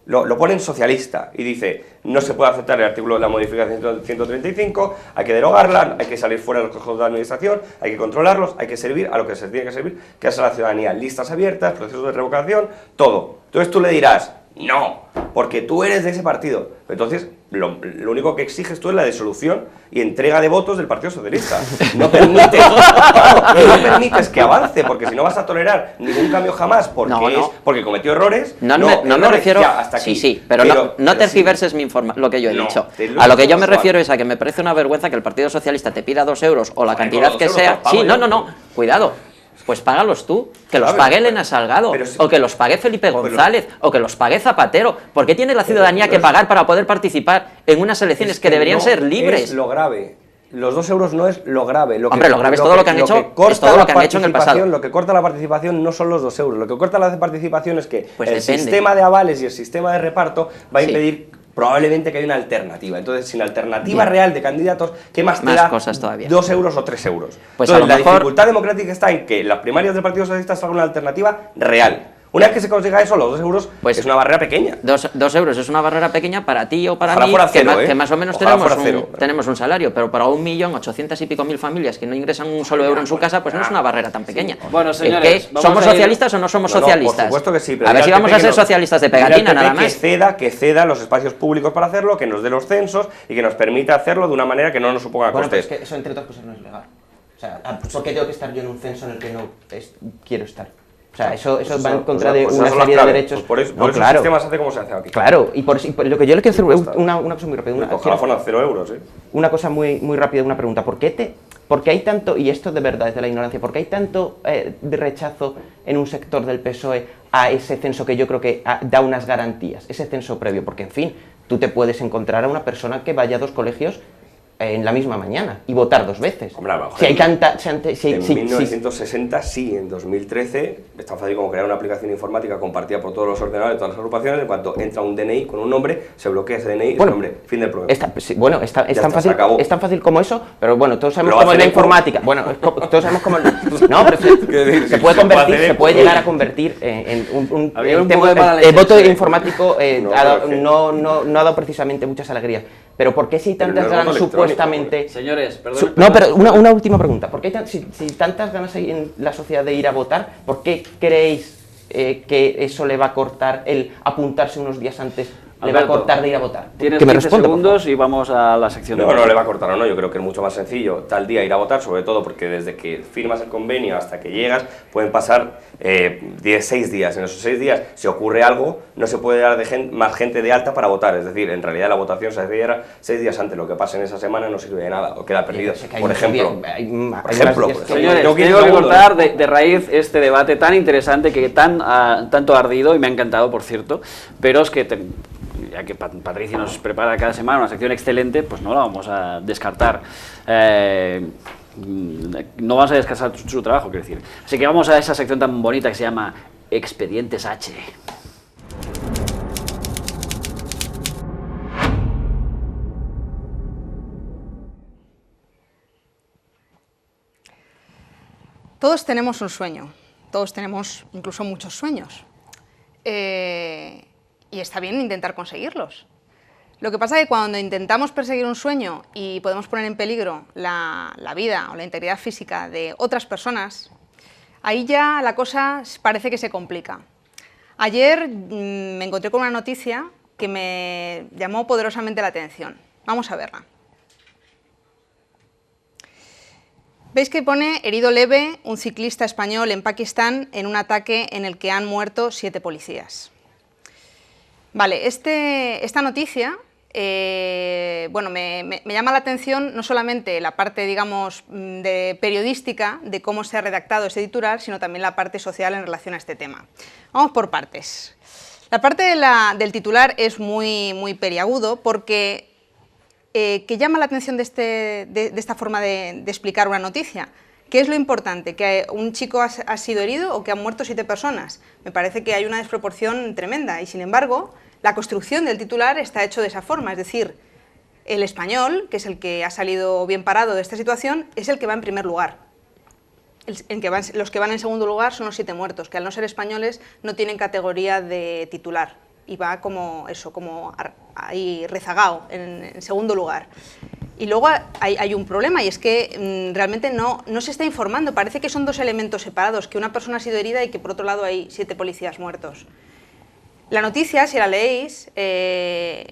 Lo ponen socialista y dice, no se puede aceptar el artículo de la modificación 135, hay que derogarla, hay que salir fuera de los consejos de administración, hay que controlarlos, hay que servir a lo que se tiene que servir, que es a la ciudadanía, listas abiertas, procesos de revocación, todo. Entonces tú le dirás, no, porque tú eres de ese partido. Entonces, lo único que exiges tú es la disolución y entrega de votos del Partido Socialista. No permites, claro, no permites que avance, porque si no vas a tolerar ningún cambio jamás, porque, No. porque cometió errores. No me errores, refiero... ya, hasta aquí. Sí, pero no tergiverses lo que yo he No, dicho. te lo A lo he que dicho yo me igual. refiero es a que me parece una vergüenza que el Partido Socialista te pida 2 euros o la Joder, cantidad con que 2 euros sea... los pago Sí, yo. no, cuidado. Pues págalos tú, que los Claro, pague pero- Elena Salgado, pero si- o que los pague Felipe González, o que los pague Zapatero. ¿Por qué tiene la ciudadanía que pagar para poder participar en unas elecciones Es que deberían no ser libres? Es lo grave. Los 2 euros no es lo grave. Hombre, lo grave es todo lo que han hecho, corta es todo lo la que han hecho en el pasado. participación, Lo que corta la participación no son los 2 euros. Lo que corta la participación es que Pues el depende. sistema de avales y el sistema de reparto va a Sí. impedir probablemente que haya una alternativa. Entonces, sin alternativa Bien. real de candidatos, ¿qué más te Más da cosas todavía. 2 euros o 3 euros? Pues Entonces, a lo la mejor- dificultad democrática está en que las primarias del Partido Socialista salga una alternativa real. Una vez que se consiga eso, los 2 euros Pues- es una barrera pequeña. 2 euros es una barrera pequeña para ti o para Ojalá mí, fuera cero, que más o menos Ojalá fuera cero. tenemos un salario, pero para 1.800.000 y pico familias que no ingresan un solo euro en su casa, pues no es una barrera tan pequeña. Bueno, ¿Es señores, que vamos ¿somos a ir- socialistas o no somos No, no, socialistas? por supuesto que sí. Pero A ver dile si al vamos PP a ser que no- socialistas de dile al pegatina, PP nada más. Que ceda los espacios públicos para hacerlo, que nos dé los censos y que nos permita hacerlo de una manera que no nos suponga bueno, pero costes. es que eso entre otras cosas no es legal. O sea, ¿por qué tengo que estar yo en un censo en el que no quiero estar? O sea, eso va en contra de Pues una esas son las serie de claves. derechos. Pues por eso, No, por eso claro. el sistema se hace como se hace aquí. Claro, y por lo que yo le quiero hacer una cosa muy rápida. Ojalá fueran 0 euros, ¿eh? Una cosa muy rápida, una pregunta. ¿Por qué hay tanto, y esto de verdad es de la ignorancia, por qué hay tanto de rechazo en un sector del PSOE a ese censo que yo creo que da unas garantías, ese censo previo? Porque, en fin, tú te puedes encontrar a una persona que vaya a 2 colegios en la misma mañana y votar 2 veces. Hombre, a lo mejor si hay tanta... En 1960 sí, en 2013 es tan fácil como crear una aplicación informática compartida por todos los ordenadores de todas las agrupaciones. En cuanto entra un DNI con un nombre, se bloquea ese DNI y ese nombre, fin del problema. Es tan fácil como eso, pero bueno, todos sabemos cómo es la informática. Bueno, todos sabemos cómo... No, pero se puede convertir, se puede llegar a convertir en un el voto informático no ha dado precisamente muchas alegrías. Pero ¿por qué si hay tantas ganas supuestamente... Señores, perdón. No, pero una última pregunta. ¿Por qué si tantas ganas hay en la sociedad de ir a votar, por qué creéis que eso le va a cortar el apuntarse unos días antes? Le va a cortar de ir a votar. Tienes 15 segundos y vamos a la sección de... No le va a cortar o no, yo creo que es mucho más sencillo tal día ir a votar, sobre todo porque desde que firmas el convenio hasta que llegas pueden pasar 6 días. En esos 6 días, si ocurre algo, no se puede dar más gente de alta para votar, es decir, en realidad la votación se hace 6 días antes, lo que pasa en esa semana no sirve de nada, o queda perdido. Por ejemplo, señores, tengo que cortar de raíz este debate tan interesante que tanto ha ardido, y me ha encantado, por cierto, pero es que... ya que Patricia nos prepara cada semana una sección excelente, pues no la vamos a descartar. No vamos a descansar su trabajo, quiero decir. Así que vamos a esa sección tan bonita que se llama Expedientes H. Todos tenemos un sueño, todos tenemos incluso muchos sueños. Y está bien intentar conseguirlos. Lo que pasa es que cuando intentamos perseguir un sueño y podemos poner en peligro la vida o la integridad física de otras personas, ahí ya la cosa parece que se complica. Ayer me encontré con una noticia que me llamó poderosamente la atención. Vamos a verla. Veis que pone herido leve un ciclista español en Pakistán en un ataque en el que han muerto 7 policías. Vale, esta noticia, bueno, me llama la atención no solamente la parte, digamos, de periodística de cómo se ha redactado este titular, sino también la parte social en relación a este tema. Vamos por partes. La parte del titular es muy periagudo porque que llama la atención de esta forma de explicar una noticia. ¿Qué es lo importante? ¿Que un chico ha sido herido o que han muerto 7 personas? Me parece que hay una desproporción tremenda y, sin embargo, la construcción del titular está hecho de esa forma, es decir, el español, que es el que ha salido bien parado de esta situación, es el que va en primer lugar. Los que van en segundo lugar son los 7 muertos, que al no ser españoles no tienen categoría de titular y va como eso, como ahí rezagado en segundo lugar. Y luego hay un problema y es que realmente no se está informando, parece que son 2 elementos separados, que una persona ha sido herida y que por otro lado hay 7 policías muertos. La noticia, si la leéis, te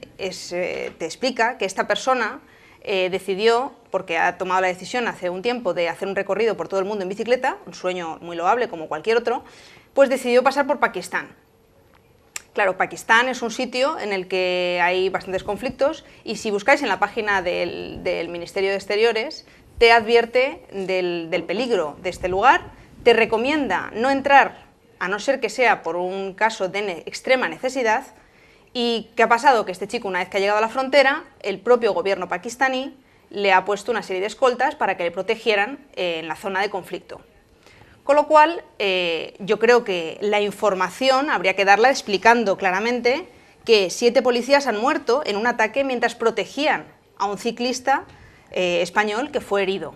explica que esta persona decidió, porque ha tomado la decisión hace un tiempo de hacer un recorrido por todo el mundo en bicicleta, un sueño muy loable como cualquier otro, pues decidió pasar por Pakistán. Claro, Pakistán es un sitio en el que hay bastantes conflictos y si buscáis en la página del Ministerio de Exteriores, te advierte del peligro de este lugar, te recomienda no entrar a no ser que sea por un caso de extrema necesidad. ¿Y qué ha pasado? Que este chico, una vez que ha llegado a la frontera, el propio gobierno pakistaní le ha puesto una serie de escoltas para que le protegieran en la zona de conflicto. Con lo cual, yo creo que la información habría que darla explicando claramente que 7 policías han muerto en un ataque mientras protegían a un ciclista español que fue herido.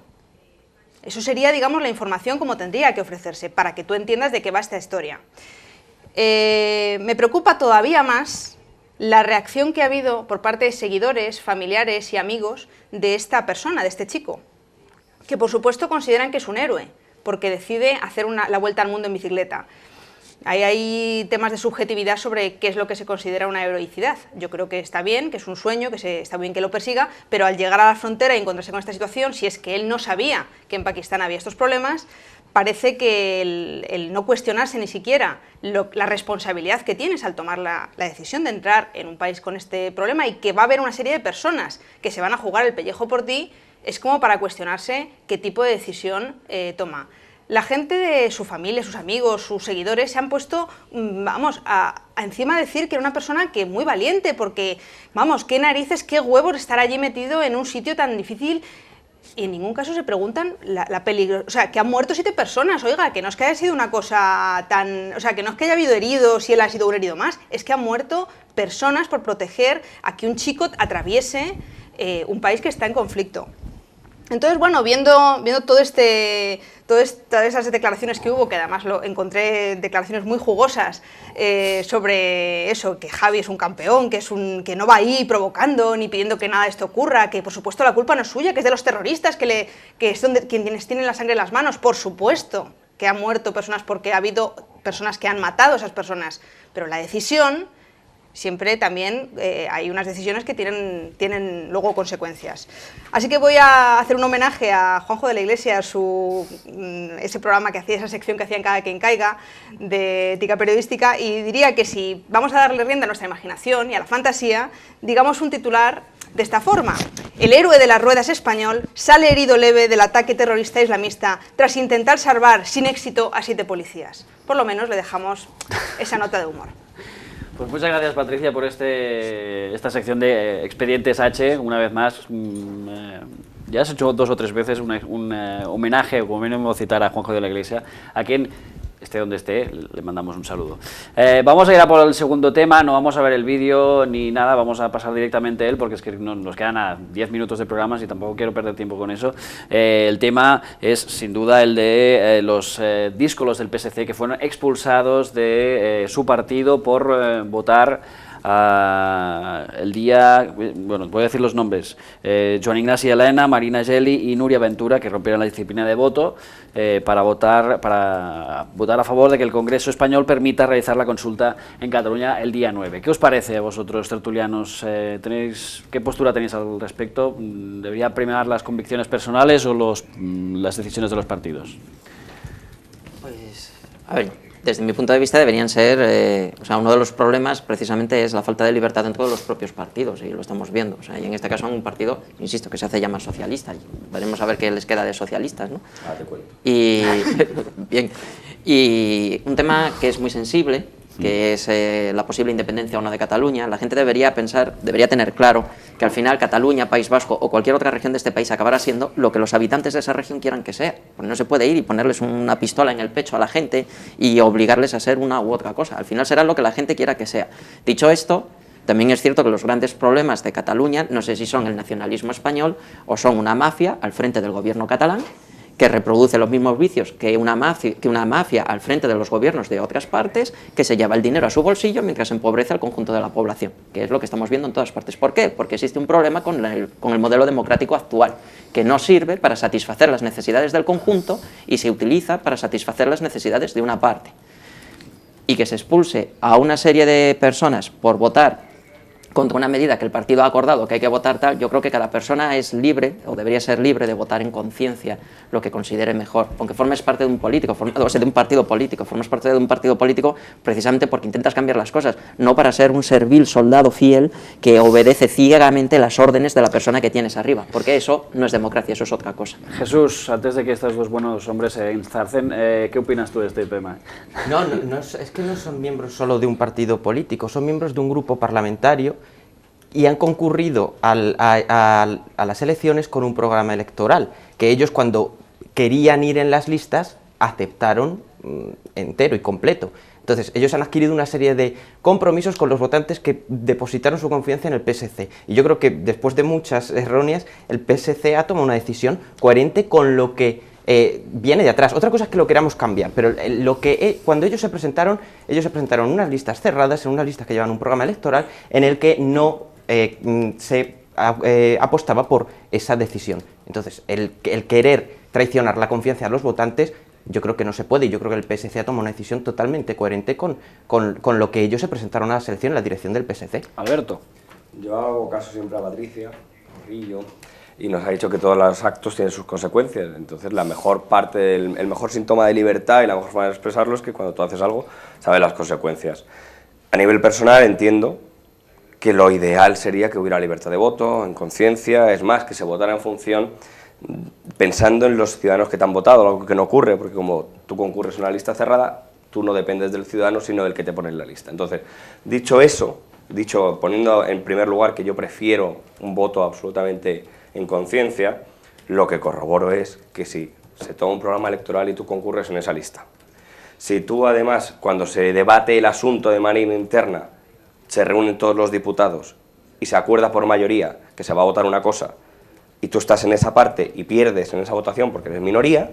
Eso sería, digamos, la información como tendría que ofrecerse, para que tú entiendas de qué va esta historia. Me preocupa todavía más la reacción que ha habido por parte de seguidores, familiares y amigos de esta persona, de este chico, que por supuesto consideran que es un héroe, porque decide hacer la vuelta al mundo en bicicleta. Ahí hay temas de subjetividad sobre qué es lo que se considera una heroicidad. Yo creo que está bien, que es un sueño, está bien que lo persiga, pero al llegar a la frontera y encontrarse con esta situación, si es que él no sabía que en Pakistán había estos problemas, parece que el no cuestionarse ni siquiera la responsabilidad que tienes al tomar la decisión de entrar en un país con este problema y que va a haber una serie de personas que se van a jugar el pellejo por ti, es como para cuestionarse qué tipo de decisión toma. la gente de su familia, sus amigos, sus seguidores se han puesto, vamos, a encima decir que era una persona que muy valiente, porque, vamos, qué narices, qué huevos estar allí metido en un sitio tan difícil. Y en ningún caso se preguntan la peligro... O sea, que han muerto 7 personas, oiga, que no es que haya sido una cosa tan... O sea, que no es que haya habido heridos y él ha sido un herido más, es que han muerto personas por proteger a que un chico atraviese un país que está en conflicto. Entonces, bueno, viendo todas esas declaraciones que hubo, que además encontré declaraciones muy jugosas sobre eso, que Javi es un campeón, que no va ahí provocando ni pidiendo que nada de esto ocurra, que por supuesto la culpa no es suya, que es de los terroristas, que son quienes tienen la sangre en las manos, por supuesto que han muerto personas porque ha habido personas que han matado a esas personas, pero la decisión... Siempre también hay unas decisiones que tienen luego consecuencias. Así que voy a hacer un homenaje a Juanjo de la Iglesia, ese programa que hacía, esa sección que hacía en Cada Quien Caiga, de ética periodística, y diría que si vamos a darle rienda a nuestra imaginación y a la fantasía, digamos un titular de esta forma: el héroe de las ruedas español sale herido leve del ataque terrorista islamista tras intentar salvar sin éxito a 7 policías. Por lo menos le dejamos esa nota de humor. Pues muchas gracias, Patricia, por esta sección de Expedientes H. Una vez más, ya has hecho 2 o 3 veces un homenaje, o como mínimo citar a Juanjo de la Iglesia, a quien, esté donde esté, le mandamos un saludo. Vamos a ir a por el segundo tema, no vamos a ver el vídeo ni nada, vamos a pasar directamente a él, porque es que nos quedan 10 minutos de programas y tampoco quiero perder tiempo con eso. El tema es, sin duda, el de los díscolos del PSC que fueron expulsados de su partido por votar el día, bueno, voy a decir los nombres, Joan Ignasi Elena, Marina Geli y Núria Ventura, que rompieron la disciplina de voto para votar a favor de que el Congreso español permita realizar la consulta en Cataluña el día 9. ¿Qué os parece a vosotros, tertulianos? ¿Qué postura tenéis al respecto? ¿Debería primar las convicciones personales o las decisiones de los partidos? Pues, a ver, desde mi punto de vista deberían ser, uno de los problemas precisamente es la falta de libertad dentro de los propios partidos, y lo estamos viendo. Y en este caso un partido, insisto, que se hace llamar socialista, y veremos a ver qué les queda de socialistas, ¿no? Te cuento. Y, bien, y un tema que es muy sensible, que es la posible independencia o no de Cataluña. La gente debería tener claro que al final Cataluña, País Vasco o cualquier otra región de este país acabará siendo lo que los habitantes de esa región quieran que sea. Porque no se puede ir y ponerles una pistola en el pecho a la gente y obligarles a ser una u otra cosa. Al final será lo que la gente quiera que sea. Dicho esto, también es cierto que los grandes problemas de Cataluña, no sé si son el nacionalismo español o son una mafia al frente del gobierno catalán, que reproduce los mismos vicios que una mafia al frente de los gobiernos de otras partes, que se lleva el dinero a su bolsillo mientras empobrece al conjunto de la población, que es lo que estamos viendo en todas partes. ¿Por qué? Porque existe un problema con el modelo democrático actual, que no sirve para satisfacer las necesidades del conjunto y se utiliza para satisfacer las necesidades de una parte. Y que se expulse a una serie de personas por votar contra una medida que el partido ha acordado que hay que votar tal, yo creo que cada persona es libre, o debería ser libre, de votar en conciencia lo que considere mejor. Aunque formes parte de un político, de un partido político, formas parte de un partido político precisamente porque intentas cambiar las cosas, no para ser un servil soldado fiel que obedece ciegamente las órdenes de la persona que tienes arriba, porque eso no es democracia, eso es otra cosa. Jesús, antes de que estos 2 buenos hombres se enzarcen, ¿qué opinas tú de este tema? No, es que no son miembros solo de un partido político, son miembros de un grupo parlamentario y han concurrido a las elecciones con un programa electoral, que ellos cuando querían ir en las listas aceptaron entero y completo. Entonces, ellos han adquirido una serie de compromisos con los votantes que depositaron su confianza en el PSC. Y yo creo que después de muchas erróneas, el PSC ha tomado una decisión coherente con lo que viene de atrás. Otra cosa es que lo queramos cambiar, pero cuando ellos se presentaron unas listas cerradas, en unas listas que llevan un programa electoral en el que no se apostaba por esa decisión. Entonces, el querer traicionar la confianza de los votantes, yo creo que no se puede, y yo creo que el PSC ha tomado una decisión totalmente coherente con lo que ellos se presentaron a la selección en la dirección del PSC. Alberto. Yo hago caso siempre a Patricia, Rillo, y nos ha dicho que todos los actos tienen sus consecuencias. Entonces, la mejor parte, el mejor síntoma de libertad y la mejor forma de expresarlo es que cuando tú haces algo, sabes las consecuencias. A nivel personal entiendo que lo ideal sería que hubiera libertad de voto, en conciencia, es más, que se votara en función pensando en los ciudadanos que te han votado, algo que no ocurre, porque como tú concurres en una lista cerrada, tú no dependes del ciudadano, sino del que te pone en la lista. Entonces, dicho eso, poniendo en primer lugar que yo prefiero un voto absolutamente en conciencia, lo que corroboro es que si se toma un programa electoral y tú concurres en esa lista, si tú además, cuando se debate el asunto de manera interna, se reúnen todos los diputados y se acuerda por mayoría que se va a votar una cosa, y tú estás en esa parte y pierdes en esa votación porque eres minoría,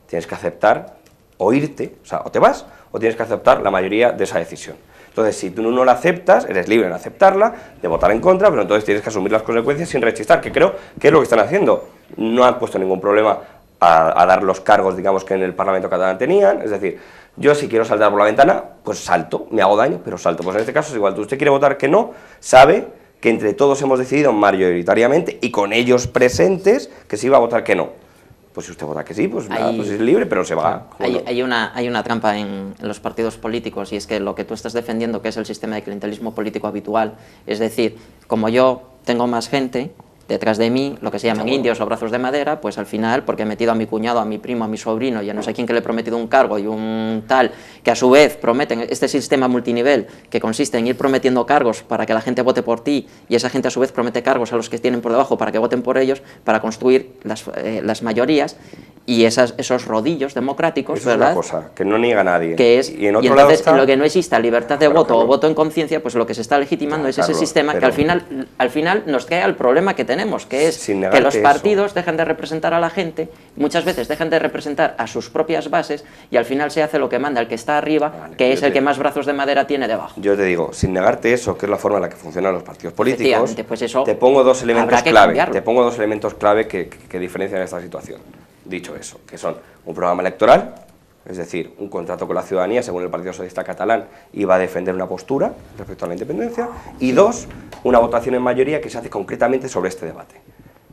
tienes que aceptar o irte, o sea, o te vas, o tienes que aceptar la mayoría de esa decisión. Entonces, si tú no la aceptas, eres libre en aceptarla, de votar en contra, pero entonces tienes que asumir las consecuencias sin rechistar, que creo que es lo que están haciendo. No han puesto ningún problema a dar los cargos, digamos, que en el Parlamento catalán tenían, es decir, yo si quiero saltar por la ventana, pues salto, me hago daño, pero salto. Pues en este caso es igual, usted quiere votar que no, sabe que entre todos hemos decidido mayoritariamente y con ellos presentes que se iba a votar que no. Pues si usted vota que sí, pues, nada, pues es libre, pero se va. Hay una trampa en los partidos políticos, y es que lo que tú estás defendiendo, que es el sistema de clientelismo político habitual, es decir, como yo tengo más gente detrás de mí, lo que se llaman indios o brazos de madera, pues al final, porque he metido a mi cuñado, a mi primo, a mi sobrino y a no sé quién que le he prometido un cargo y un tal, que a su vez prometen este sistema multinivel que consiste en ir prometiendo cargos para que la gente vote por ti, y esa gente a su vez promete cargos a los que tienen por debajo para que voten por ellos, para construir las mayorías y esos rodillos democráticos, eso ¿verdad? Es una cosa que no niega nadie. Que es, y en otro entonces, lado está... lo que no exista libertad de voto o voto en conciencia, pues lo que se está legitimando es ese sistema que al final nos crea el problema que tenemos, que es que los partidos dejan de representar a la gente, muchas veces dejan de representar a sus propias bases, y al final se hace lo que manda el que está arriba, que es el que más brazos de madera tiene debajo. Yo te digo, sin negarte eso, que es la forma en la que funcionan los partidos políticos, pues eso te pongo dos elementos clave, cambiarlo. Te pongo dos elementos clave que diferencian esta situación. Dicho eso, que son un programa electoral, es decir, un contrato con la ciudadanía, según el Partido Socialista Catalán, iba a defender una postura respecto a la independencia, y dos, una votación en mayoría que se hace concretamente sobre este debate.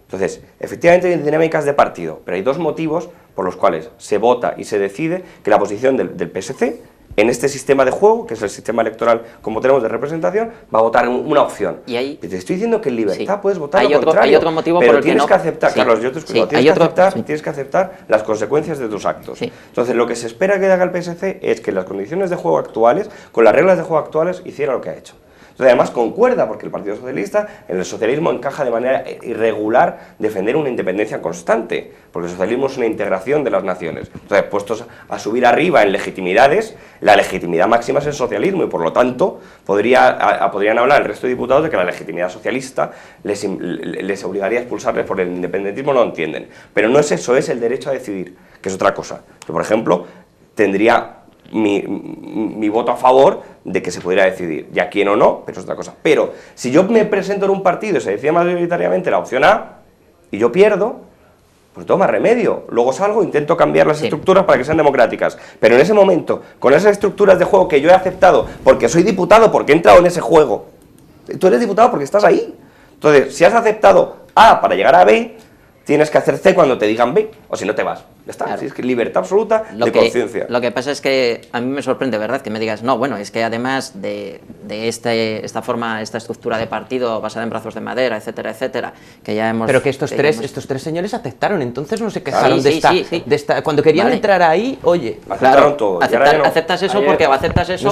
Entonces, efectivamente hay dinámicas de partido, pero hay dos motivos por los cuales se vota y se decide que la posición del PSC en este sistema de juego, que es el sistema electoral como tenemos de representación, va a votar una opción. Y ahí, te estoy diciendo que en libertad sí, puedes votar lo contrario, hay otro motivo pero por el tienes que que aceptar, sí, Carlos, yo te escucho, sí, tienes que aceptar las consecuencias de tus actos. Sí. Entonces, lo que se espera que haga el PSC es que en las condiciones de juego actuales, con las reglas de juego actuales, hiciera lo que ha hecho. Entonces, además concuerda, porque el Partido Socialista en el socialismo encaja de manera irregular defender una independencia constante, porque el socialismo es una integración de las naciones. Entonces, puestos a subir arriba en legitimidades, la legitimidad máxima es el socialismo, y por lo tanto podrían hablar el resto de diputados de que la legitimidad socialista les obligaría a expulsarles por el independentismo, no lo entienden. Pero no es eso, es el derecho a decidir, que es otra cosa. Yo, por ejemplo, tendría mi voto a favor de que se pudiera decidir, ya quién o no, pero es otra cosa. Pero si yo me presento en un partido y se decide mayoritariamente la opción A y yo pierdo, pues toma remedio. Luego salgo, intento cambiar las estructuras para que sean democráticas. Pero en ese momento, con esas estructuras de juego que yo he aceptado, porque soy diputado, porque he entrado en ese juego, tú eres diputado porque estás ahí. Entonces, si has aceptado A para llegar a B, tienes que hacer C cuando te digan B, o si no te vas. Ya está, claro. Es que libertad absoluta de conciencia. Lo que pasa es que a mí me sorprende, ¿verdad?, que me digas, no, bueno, es que además de esta forma, esta estructura de partido basada en brazos de madera, etcétera, etcétera, que ya hemos... Pero que estos tres señores aceptaron, entonces no se quejaron de esta... Cuando querían entrar ahí, oye... Aceptaron todo. Aceptas eso porque o aceptas eso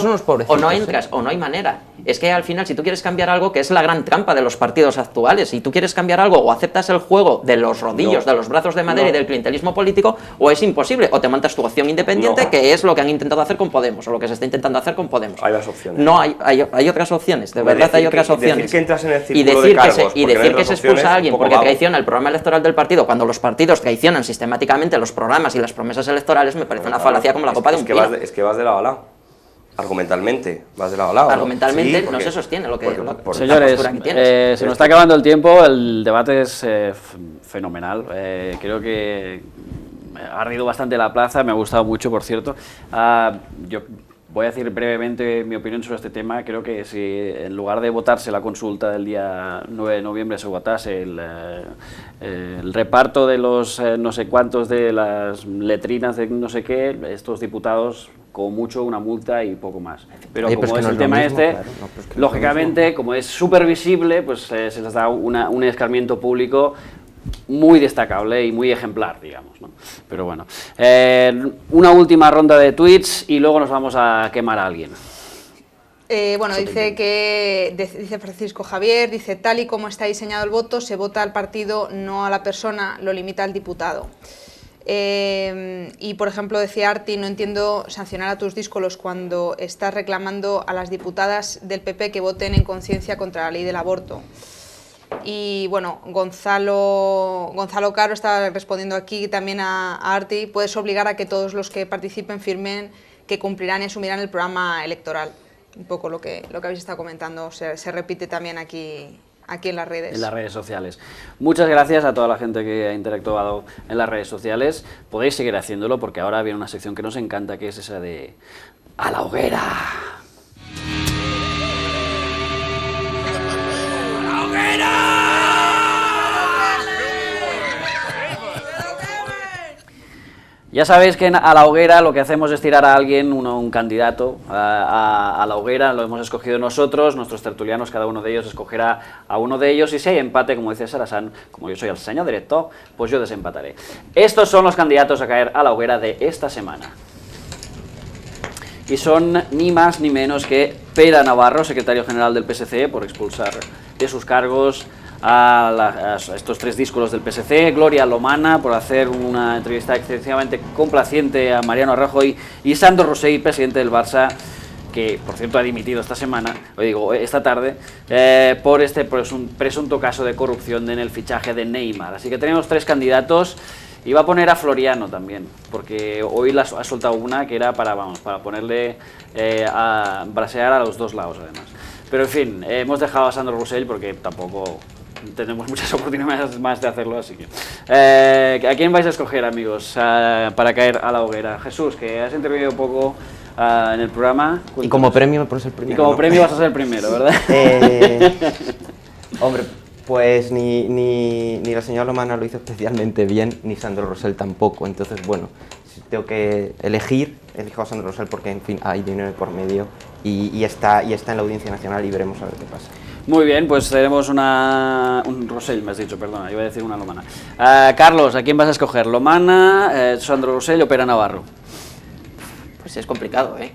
o no entras, ¿eh? o no hay manera. Es que al final, si tú quieres cambiar algo, que es la gran trampa de los partidos actuales, si tú quieres cambiar algo, o aceptas el juego de los rodillos, de los brazos de madera y del clientelismo político, o es imposible, o te montas tu opción independiente, que es lo que han intentado hacer con Podemos, o lo que se está intentando hacer con Podemos. Hay las opciones. No, hay otras opciones, de verdad hay otras opciones. Decir que entras en el círculo de cargos, y decir que se expulsa a alguien porque traiciona el programa electoral del partido, cuando los partidos traicionan sistemáticamente los programas y las promesas electorales, me parece una falacia como la copa de un pino. Es que vas de lado a lado. Argumentalmente, vas de lado a lado. Argumentalmente no se sostiene lo que... Señores, se nos está acabando el tiempo, el debate es fenomenal, creo que ha ardido bastante la plaza, me ha gustado mucho, por cierto. Yo voy a decir brevemente mi opinión sobre este tema. Creo que si en lugar de votarse la consulta del día 9 de noviembre se votase el reparto de los no sé cuántos de las letrinas de no sé qué, estos diputados como mucho una multa y poco más. Pero como pues es el tema mismo, claro, pues lógicamente, como es súper visible, pues se les da un escarmiento público muy destacable y muy ejemplar, digamos, ¿no? Pero bueno, una última ronda de tweets y luego nos vamos a quemar a alguien. Bueno, dice Francisco Javier, dice, tal y como está diseñado el voto, se vota al partido, no a la persona, lo limita al diputado. Y, por ejemplo, decía Arti, no entiendo sancionar a tus díscolos cuando estás reclamando a las diputadas del PP que voten en conciencia contra la ley del aborto. Y bueno, Gonzalo Caro está respondiendo aquí también a Arti, puedes obligar a que todos los que participen firmen que cumplirán y asumirán el programa electoral. Un poco lo que habéis estado comentando, se repite también aquí en las redes. En las redes sociales. Muchas gracias a toda la gente que ha interactuado en las redes sociales. Podéis seguir haciéndolo porque ahora viene una sección que nos encanta, que es esa de ¡A la hoguera! Ya sabéis que a la hoguera lo que hacemos es tirar a alguien, un candidato, a la hoguera. Lo hemos escogido nosotros, nuestros tertulianos, cada uno de ellos escogerá a uno de ellos, y si hay empate, como dice Sarasan, como yo soy el señor directo, pues yo desempataré. Estos son los candidatos a caer a la hoguera de esta semana. Y son ni más ni menos que Pere Navarro, secretario general del PSC, por expulsar de sus cargos a estos tres díscolos del PSC, Gloria Lomana, por hacer una entrevista excesivamente complaciente a Mariano Rajoy, y Sandro Rosell, presidente del Barça, que por cierto ha dimitido esta tarde, por este presunto caso de corrupción en el fichaje de Neymar. Así que tenemos tres candidatos. Y va a poner a Floriano también, porque hoy ha soltado una que era para ponerle a brasear a los dos lados, además. Pero en fin, hemos dejado a Sandro Rosell porque tampoco tenemos muchas oportunidades más de hacerlo, así que... ¿a quién vais a escoger, amigos, para caer a la hoguera? Jesús, que has intervenido un poco en el programa. Y como premio me pones el primero. Y como ¿no? premio vas a ser el primero, ¿verdad? Hombre, pues ni la señora Lomana lo hizo especialmente bien, ni Sandro Rosell tampoco. Entonces, bueno, si tengo que elijo a Sandro Rosell porque, en fin, hay dinero por medio y está en la Audiencia Nacional y veremos a ver qué pasa. Muy bien, pues tenemos un Rosell, me has dicho, perdona, iba a decir una Lomana. Carlos, ¿a quién vas a escoger? ¿Lomana, Sandro Rosell o Pere Navarro? Pues es complicado, ¿eh?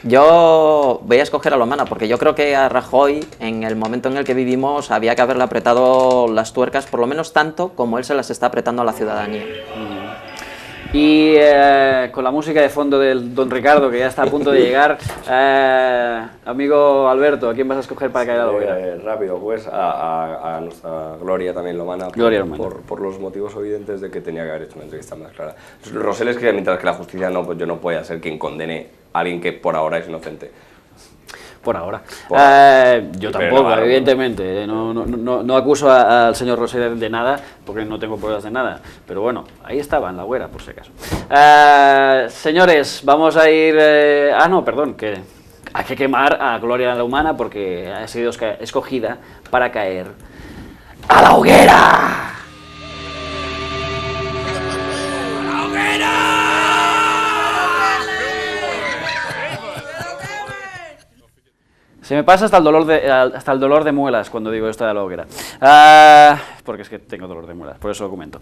Yo voy a escoger a Lomana porque yo creo que a Rajoy, en el momento en el que vivimos, había que haberle apretado las tuercas, por lo menos tanto como él se las está apretando a la ciudadanía. Y con la música de fondo del Don Ricardo, que ya está a punto de llegar, amigo Alberto, ¿a quién vas a escoger para caer a la hoguera? Rápido, pues a nuestra Gloria también Lomana, por los motivos evidentes de que tenía que haber hecho una entrevista más clara. Rosell es que mientras que la justicia no, pues yo no puedo ser quien condene a alguien que por ahora es inocente. Por ahora. Yo tampoco, evidentemente. No acuso al señor Rosell de nada, porque no tengo pruebas de nada. Pero bueno, ahí estaba, en la hoguera, por si acaso. Señores, vamos a ir... que hay que quemar a Gloria Lomana porque ha sido escogida para caer a la hoguera. ¡A la hoguera! Se me pasa hasta el dolor de muelas cuando digo esto de la hoguera. Porque es que tengo dolor de muelas, por eso lo comento.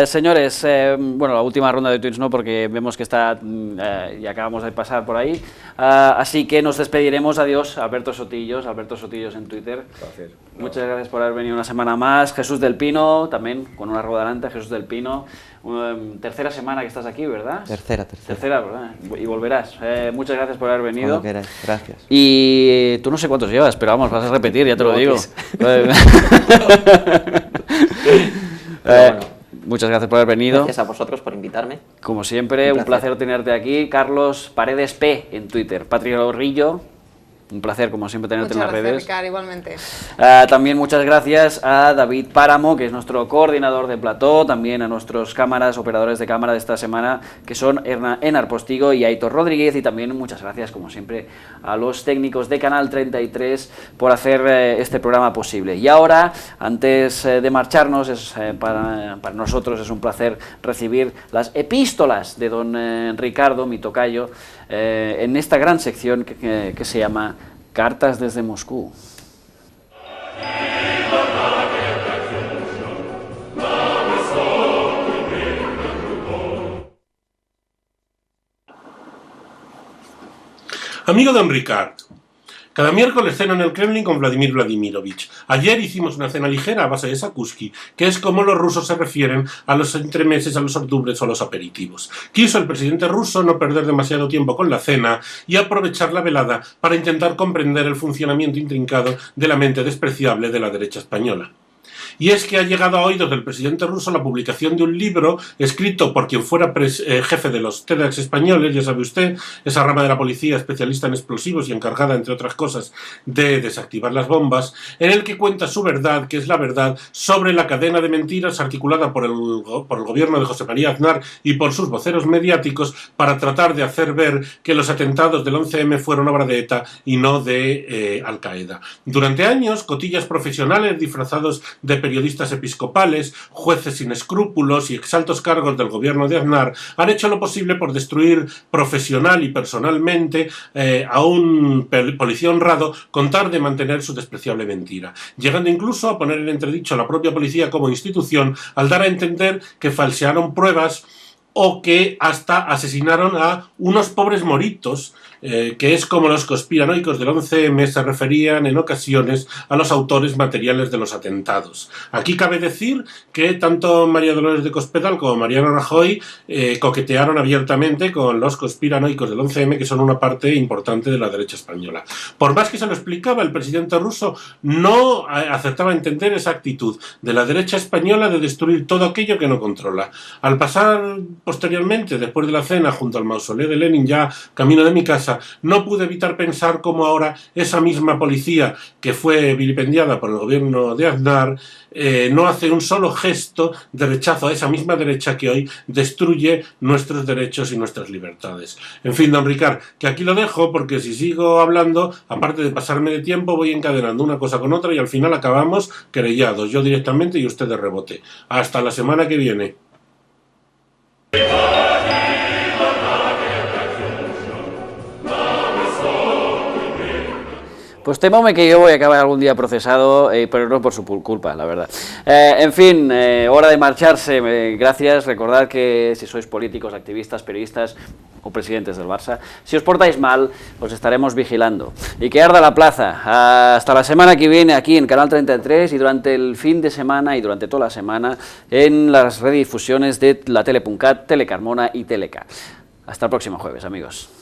Señores, bueno, la última ronda de tweets no, porque vemos que está y acabamos de pasar por ahí. Así que nos despediremos. Adiós, Alberto Sotillos en Twitter. Gracias. Muchas gracias por haber venido una semana más. Jesús del Pino, también con una rueda delante, Jesús del Pino. Tercera semana que estás aquí, ¿verdad? Tercera. Tercera, ¿verdad? Y volverás. Muchas gracias por haber venido. Cuando quieras, gracias. Y tú no sé cuántos llevas, pero vamos, vas a repetir, ya te lo digo. Muchas gracias por haber venido. Gracias a vosotros por invitarme. Como siempre, un placer tenerte aquí. Carlos Paredes P en Twitter. Patria Rillo. Un placer, como siempre, tenerte en las redes. Muchas gracias, Ricard, igualmente. También muchas gracias a David Páramo, que es nuestro coordinador de plató, también a nuestros operadores de cámara de esta semana, que son Enar Postigo y Aitor Rodríguez, y también muchas gracias, como siempre, a los técnicos de Canal 33 por hacer este programa posible. Y ahora, antes de marcharnos, para nosotros es un placer recibir las epístolas de don Ricardo, mi tocayo, en esta gran sección que se llama Cartas desde Moscú. Amigo don Ricard, cada miércoles ceno en el Kremlin con Vladimir Vladimirovich. Ayer hicimos una cena ligera a base de sakuski, que es como los rusos se refieren a los entremeses, a los hors-d'oeuvres o a los aperitivos. Quiso el presidente ruso no perder demasiado tiempo con la cena y aprovechar la velada para intentar comprender el funcionamiento intrincado de la mente despreciable de la derecha española. Y es que ha llegado a oídos del presidente ruso la publicación de un libro escrito por quien fuera jefe de los TEDx españoles, ya sabe usted, esa rama de la policía especialista en explosivos y encargada, entre otras cosas, de desactivar las bombas, en el que cuenta su verdad, que es la verdad, sobre la cadena de mentiras articulada por el gobierno de José María Aznar y por sus voceros mediáticos para tratar de hacer ver que los atentados del 11M fueron obra de ETA y no de Al-Qaeda. Durante años, cotillas profesionales disfrazados de periodistas episcopales, jueces sin escrúpulos y exaltos cargos del gobierno de Aznar han hecho lo posible por destruir profesional y personalmente a un policía honrado con tal de mantener su despreciable mentira, llegando incluso a poner en entredicho a la propia policía como institución al dar a entender que falsearon pruebas o que hasta asesinaron a unos pobres moritos, que es como los conspiranoicos del 11M se referían en ocasiones a los autores materiales de los atentados. Aquí cabe decir que tanto María Dolores de Cospedal como Mariano Rajoy coquetearon abiertamente con los conspiranoicos del 11M, que son una parte importante de la derecha española. Por más que se lo explicaba, el presidente ruso no aceptaba entender esa actitud de la derecha española de destruir todo aquello que no controla. Al pasar posteriormente, después de la cena, junto al mausoleo de Lenin, ya camino de mi casa, no pude evitar pensar cómo ahora esa misma policía que fue vilipendiada por el gobierno de Aznar no hace un solo gesto de rechazo a esa misma derecha que hoy destruye nuestros derechos y nuestras libertades. En fin, don Ricard, que aquí lo dejo porque si sigo hablando, aparte de pasarme de tiempo, voy encadenando una cosa con otra y al final acabamos querellados, yo directamente y usted de rebote. Hasta la semana que viene. Pues temóme que yo voy a acabar algún día procesado, pero no por su culpa, la verdad. En fin, hora de marcharse, gracias. Recordad que si sois políticos, activistas, periodistas o presidentes del Barça, si os portáis mal, os estaremos vigilando. Y que arda la plaza. Hasta la semana que viene aquí en Canal 33 y durante el fin de semana y durante toda la semana en las redifusiones de la Tele.cat, Telecarmona y Teleca. Hasta el próximo jueves, amigos.